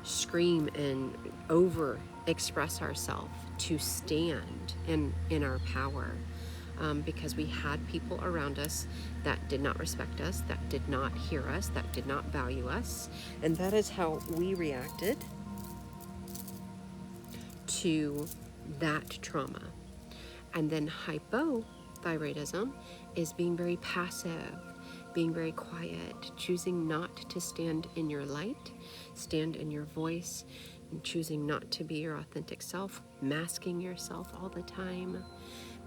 Speaker 1: scream and over express ourselves to stand in our power, because we had people around us that did not respect us, that did not hear us, that did not value us, and that is how we reacted to that trauma. And then hypothyroidism is being very passive, being very quiet, choosing not to stand in your light, stand in your voice, and choosing not to be your authentic self, masking yourself all the time,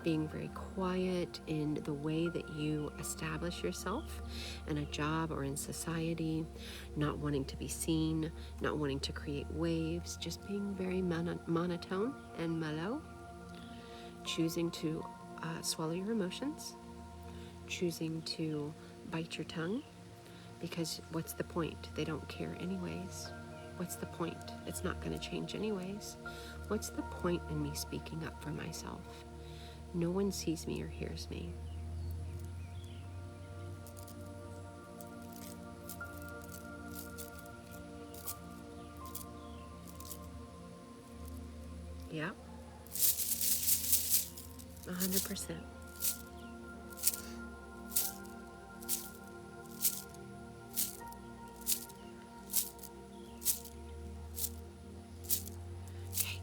Speaker 1: being very quiet in the way that you establish yourself in a job or in society, not wanting to be seen, not wanting to create waves, just being very monotone and mellow, choosing to swallow your emotions, choosing to bite your tongue, because what's the point? They don't care anyways. What's the point? It's not going to change anyways. What's the point in me speaking up for myself? No one sees me or hears me. Yeah. 100%. Okay.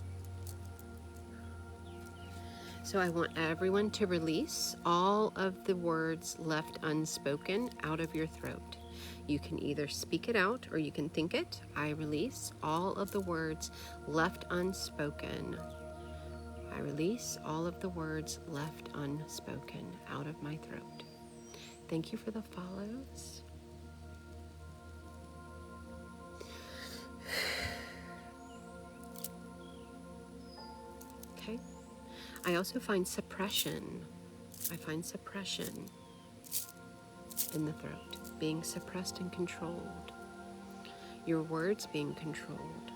Speaker 1: So I want everyone to release all of the words left unspoken out of your throat. You can either speak it out or you can think it. I release all of the words left unspoken. I release all of the words left unspoken out of my throat. Thank you for the follows. Okay. I also find suppression. I find suppression in the throat, being suppressed and controlled. Your words being controlled.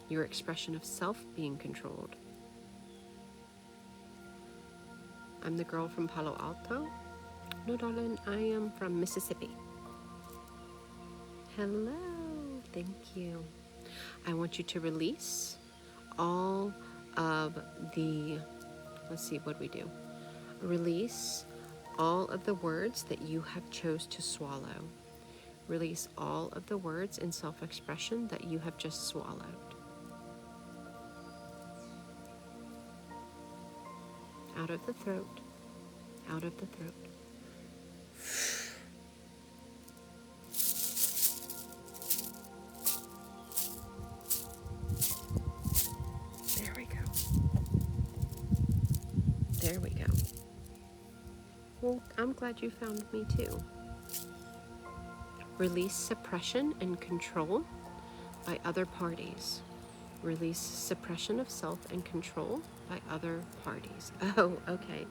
Speaker 1: Your expression of self being controlled. I'm the girl from Palo Alto. No, darling, I am from Mississippi. Hello, thank you. I want you to release all of the, let's see, what we do. Release all of the words that you have chose to swallow. Release all of the words in self-expression that you have just swallowed. Out of the throat, out of the throat. There we go. There we go. Well, I'm glad you found me too. Release suppression and control by other parties. Release suppression of self and control by other parties. Oh, okay.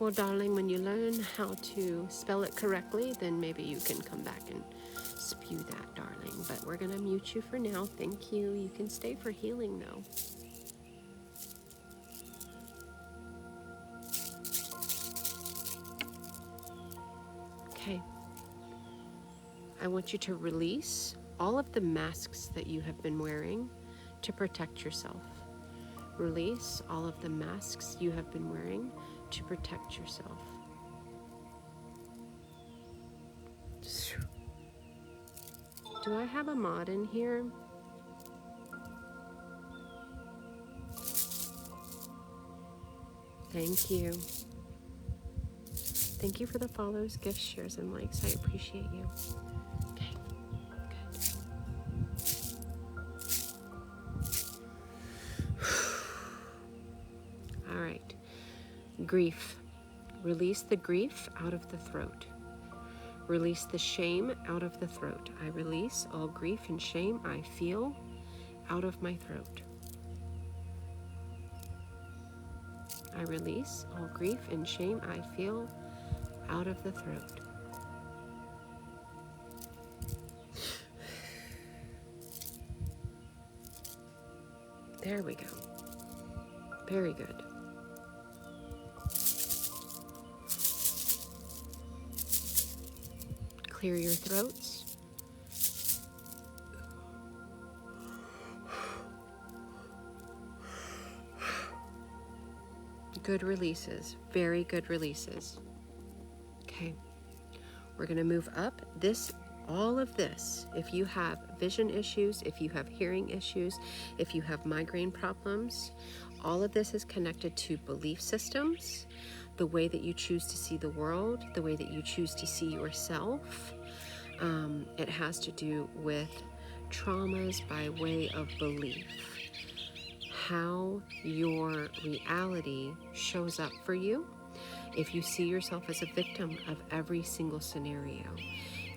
Speaker 1: Well, darling, when you learn how to spell it correctly, then maybe you can come back and spew that, darling. But we're going to mute you for now. Thank you. You can stay for healing, though. Okay. I want you to release all of the masks that you have been wearing to protect yourself. Release all of the masks you have been wearing to protect yourself. Do I have a mod in here? Thank you. Thank you for the follows, gifts, shares, and likes. I appreciate you. Okay, good. All right. Grief. Release the grief out of the throat. Release the shame out of the throat. I release all grief and shame I feel out of my throat. I release all grief and shame I feel out of the throat. There we go. Very good. clear your throats. Good releases, very good releases. Okay, we're going to move up. All of this, if you have vision issues, if you have hearing issues, if you have migraine problems, all of this is connected to belief systems, the way that you choose to see the world, the way that you choose to see yourself. It has to do with traumas by way of belief. How your reality shows up for you. If you see yourself as a victim of every single scenario,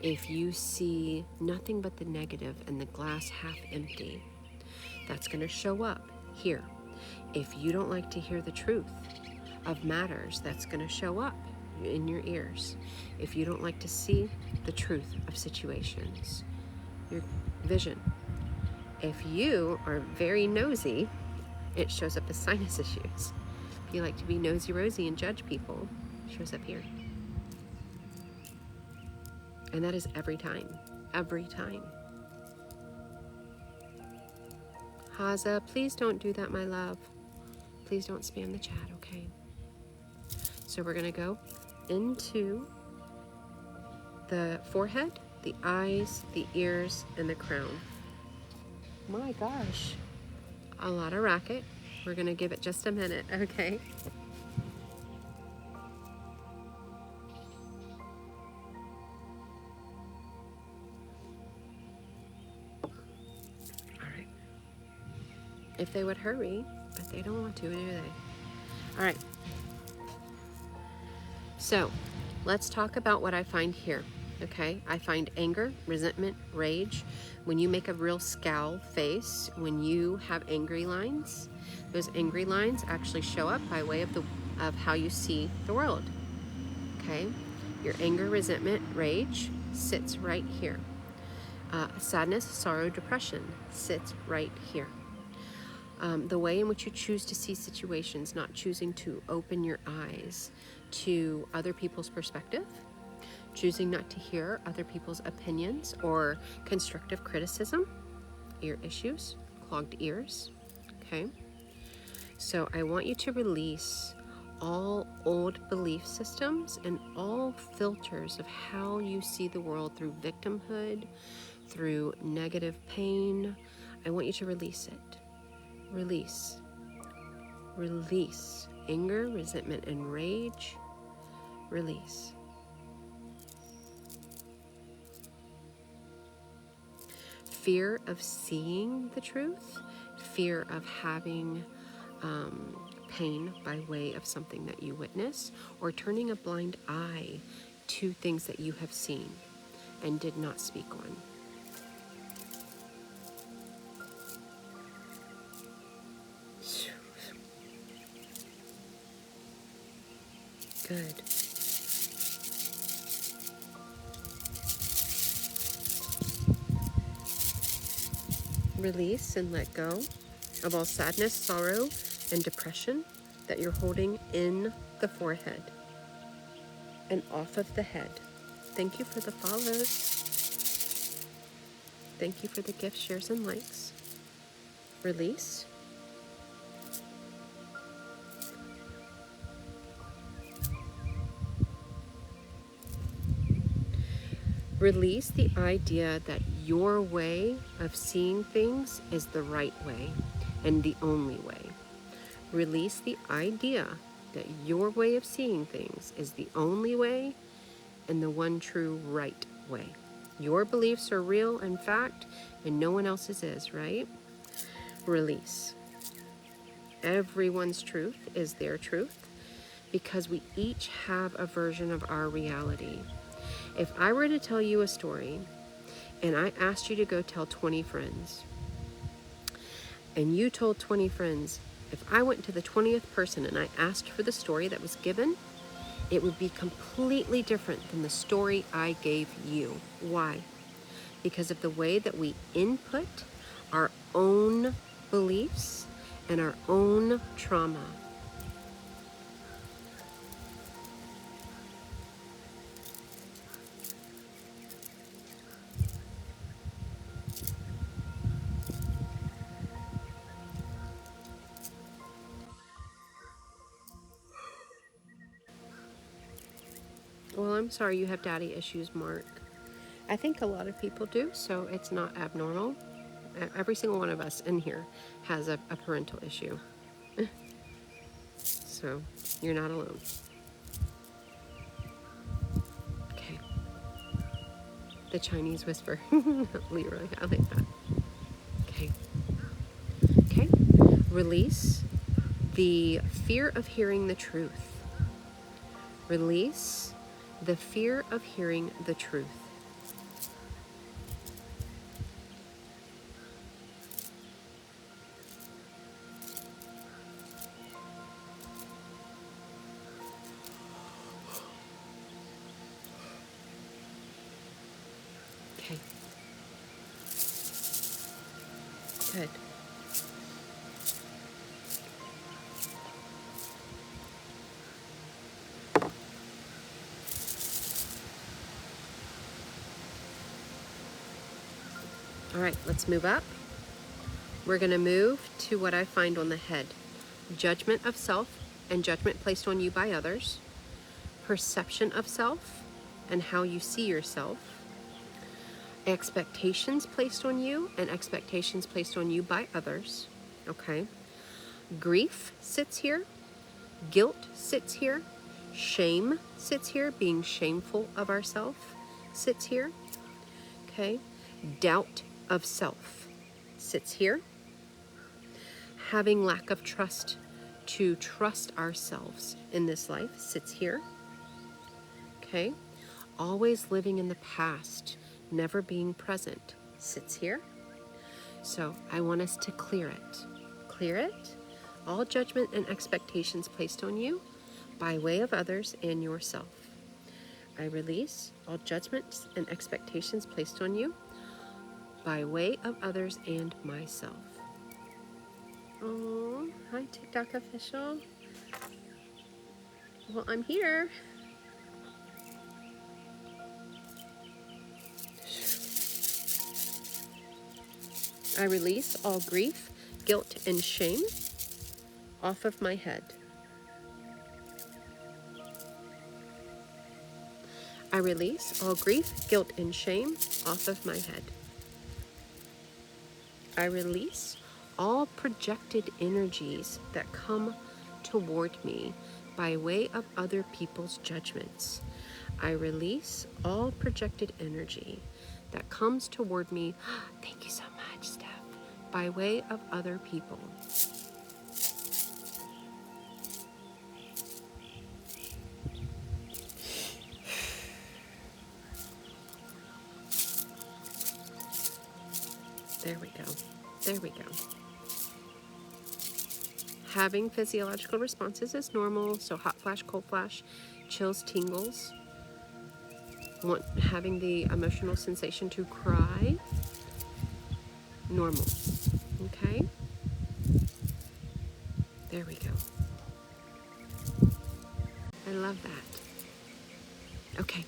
Speaker 1: if you see nothing but the negative and the glass half empty, that's going to show up here. If you don't like to hear the truth of matters, that's going to show up in your ears. If you don't like to see the truth of situations, your vision. If you are very nosy, it shows up as sinus issues. If you like to be nosy-rosy and judge people, it shows up here. And that is every time. Every time. Haza, please don't do that, my love. Please don't spam the chat, okay? So we're going to go into the forehead, the eyes, the ears, and the crown. My gosh. A lot of racket. We're going to give it just a minute, okay? If they would hurry, but they don't want to, do they? All right. So let's talk about what I find here, okay? I find anger, resentment, rage. When you make a real scowl face, when you have angry lines, those angry lines actually show up by way of how you see the world, okay? Your anger, resentment, rage sits right here. Sadness, sorrow, depression sits right here. The way in which you choose to see situations, not choosing to open your eyes to other people's perspective, choosing not to hear other people's opinions or constructive criticism, ear issues, clogged ears, okay? So I want you to release all old belief systems and all filters of how you see the world through victimhood, through negative pain. I want you to release it. Release. Release. Anger, resentment, and rage. Release. Fear of seeing the truth. Fear of having pain by way of something that you witness, or turning a blind eye to things that you have seen and did not speak on. Good. Release and let go of all sadness, sorrow, and depression that you're holding in the forehead and off of the head. Thank you for the follows. Thank you for the gifts, shares, and likes. Release. Release the idea that your way of seeing things is the right way and the only way. Release the idea that your way of seeing things is the only way and the one true right way. Your beliefs are real and fact, and no one else's is, right? Release. Everyone's truth is their truth because we each have a version of our reality. If I were to tell you a story and I asked you to go tell 20 friends, and you told 20 friends, if I went to the 20th person and I asked for the story that was given, it would be completely different than the story I gave you. Why? Because of the way that we input our own beliefs and our own trauma. Well, I'm sorry you have daddy issues, Mark. I think a lot of people do, so it's not abnormal. Every single one of us in here has a parental issue. So you're not alone. Okay. The Chinese whisper. Leroy, I like that. Okay. Okay. Release the fear of hearing the truth. Release the fear of hearing the truth. Okay. Good. All right, let's move up. We're going to move to what I find on the head. Judgment of self and judgment placed on you by others. Perception of self and how you see yourself. Expectations placed on you and expectations placed on you by others. Okay. Grief sits here. Guilt sits here. Shame sits here. Being shameful of ourselves sits here. Okay. Doubt of self sits here. Having lack of trust to trust ourselves in this life sits here. Okay. Always living in the past, never being present sits here. So I want us to clear it. Clear it. All judgment and expectations placed on you by way of others and yourself. I release all judgments and expectations placed on you by way of others and myself. Oh, hi TikTok official. Well, I'm here. I release all grief, guilt, and shame off of my head. I release all grief, guilt, and shame off of my head. I release all projected energies that come toward me by way of other people's judgments. I release all projected energy that comes toward me. Thank you so much, Steph. By way of other people. There we go. There we go. Having physiological responses is normal, so hot flash, cold flash, chills, tingles. Having the emotional sensation to cry, normal. Okay? There we go. I love that. Okay.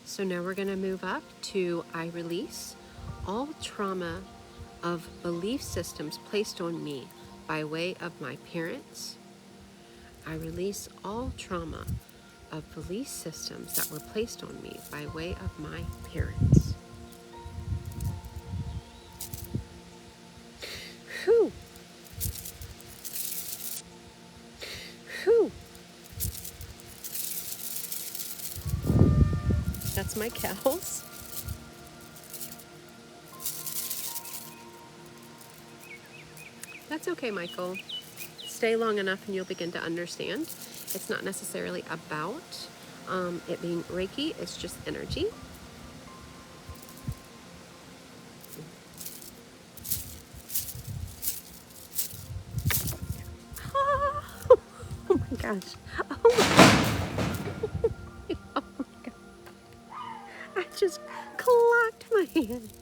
Speaker 1: So now we're going to move up to I release all trauma of belief systems placed on me by way of my parents. I release all trauma of belief systems that were placed on me by way of my parents. Whew. Whew. That's my cows. That's okay, Michael. Stay long enough and you'll begin to understand. It's not necessarily about it being Reiki, it's just energy. Oh my gosh. Oh my God. I just clocked my hand.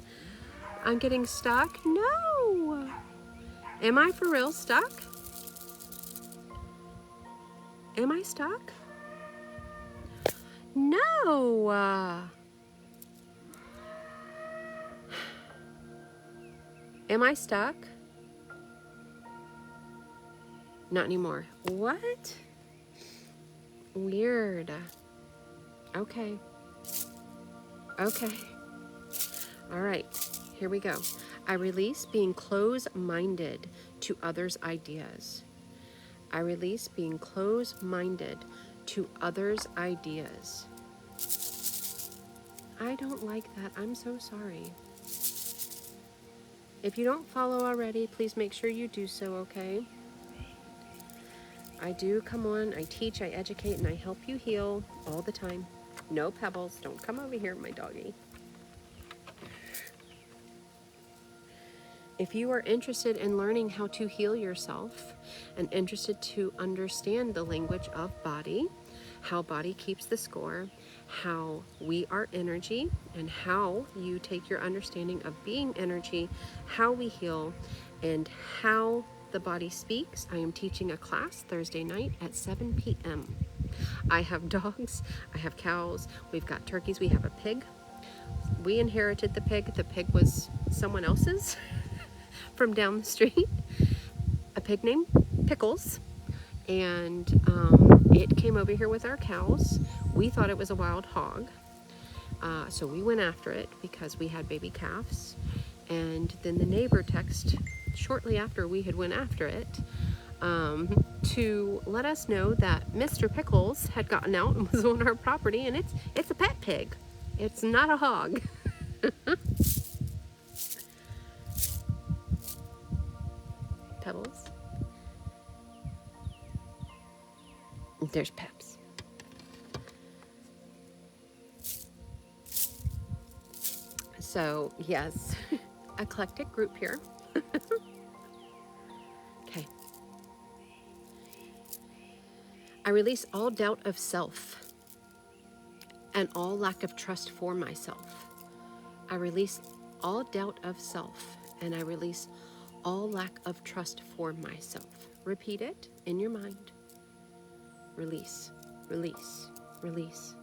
Speaker 1: I'm getting stuck? No. Am I for real stuck? Am I stuck? No. Am I stuck? Not anymore. What? Weird. Okay. Okay. All right. Here we go. I release being close-minded to others' ideas. I release being close-minded to others' ideas. I don't like that. I'm so sorry. If you don't follow already, please make sure you do so, okay? I do come on, I teach, I educate, and I help you heal all the time. No pebbles. Don't come over here, my doggy. If you are interested in learning how to heal yourself and interested to understand the language of body, how body keeps the score, how we are energy, and how you take your understanding of being energy, how we heal, and how the body speaks, I am teaching a class Thursday night at 7 p.m. I have dogs, I have cows, we've got turkeys, we have a pig. We inherited the pig. The pig was someone else's from down the street, a pig named Pickles. And it came over here with our cows. We thought it was a wild hog. So we went after it because we had baby calves. And then the neighbor texted shortly after we had went after it to let us know that Mr. Pickles had gotten out and was on our property, and it's a pet pig. It's not a hog. Pebbles. There's Peps. So, yes, eclectic group here. Okay. I release all doubt of self and all lack of trust for myself. I release all doubt of self and I release all lack of trust for myself. Repeat it in your mind. Release, release, release.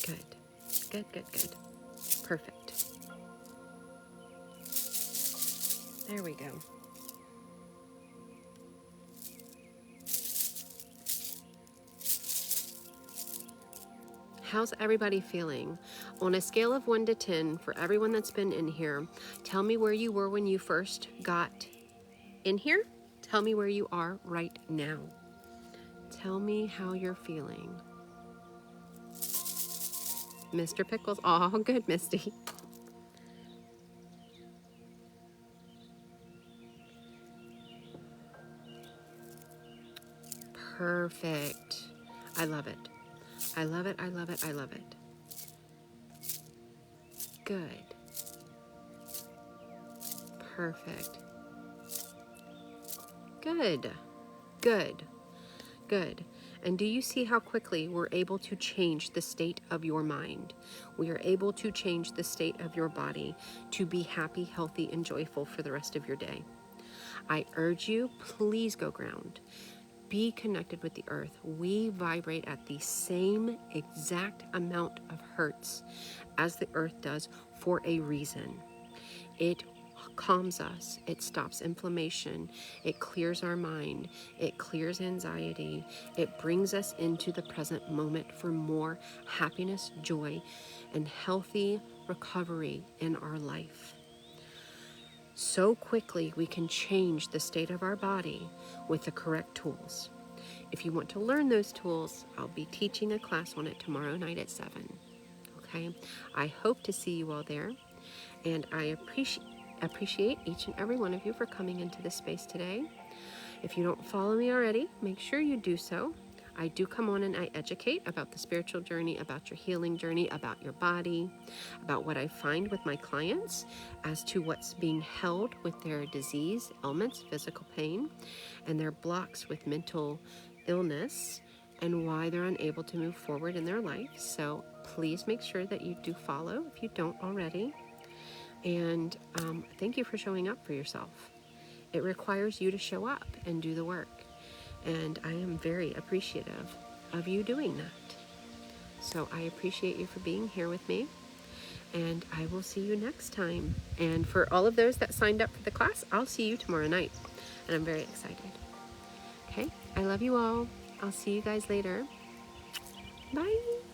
Speaker 1: Good, good, good, good. Perfect. There we go. How's everybody feeling? On a scale of 1 to 10, for everyone that's been in here, tell me where you were when you first got in here. Tell me where you are right now. Tell me how you're feeling. Mr. Pickles. Oh, good, Misty. Perfect. I love it. I love it. I love it. I love it. Good. Perfect. Good. Good. Good. And do you see how quickly we're able to change the state of your mind? We are able to change the state of your body to be happy, healthy, and joyful for the rest of your day. I urge you, please go ground. Be connected with the earth. We vibrate at the same exact amount of hertz as the earth does for a reason. It calms us, it stops inflammation, it clears our mind, it clears anxiety, it brings us into the present moment for more happiness, joy, and healthy recovery in our life. So quickly we can change the state of our body with the correct tools. If you want to learn those tools, I'll be teaching a class on it tomorrow night at 7. Okay? I hope to see you all there, and I appreciate each and every one of you for coming into this space today. If you don't follow me already, make sure you do so. I do come on and I educate about the spiritual journey, about your healing journey, about your body, about what I find with my clients as to what's being held with their disease, ailments, physical pain, and their blocks with mental illness, and why they're unable to move forward in their life. So please make sure that you do follow if you don't already. And thank you for showing up for yourself. It requires you to show up and do the work. And I am very appreciative of you doing that. So I appreciate you for being here with me. And I will see you next time. And for all of those that signed up for the class, I'll see you tomorrow night. And I'm very excited. Okay, I love you all. I'll see you guys later. Bye.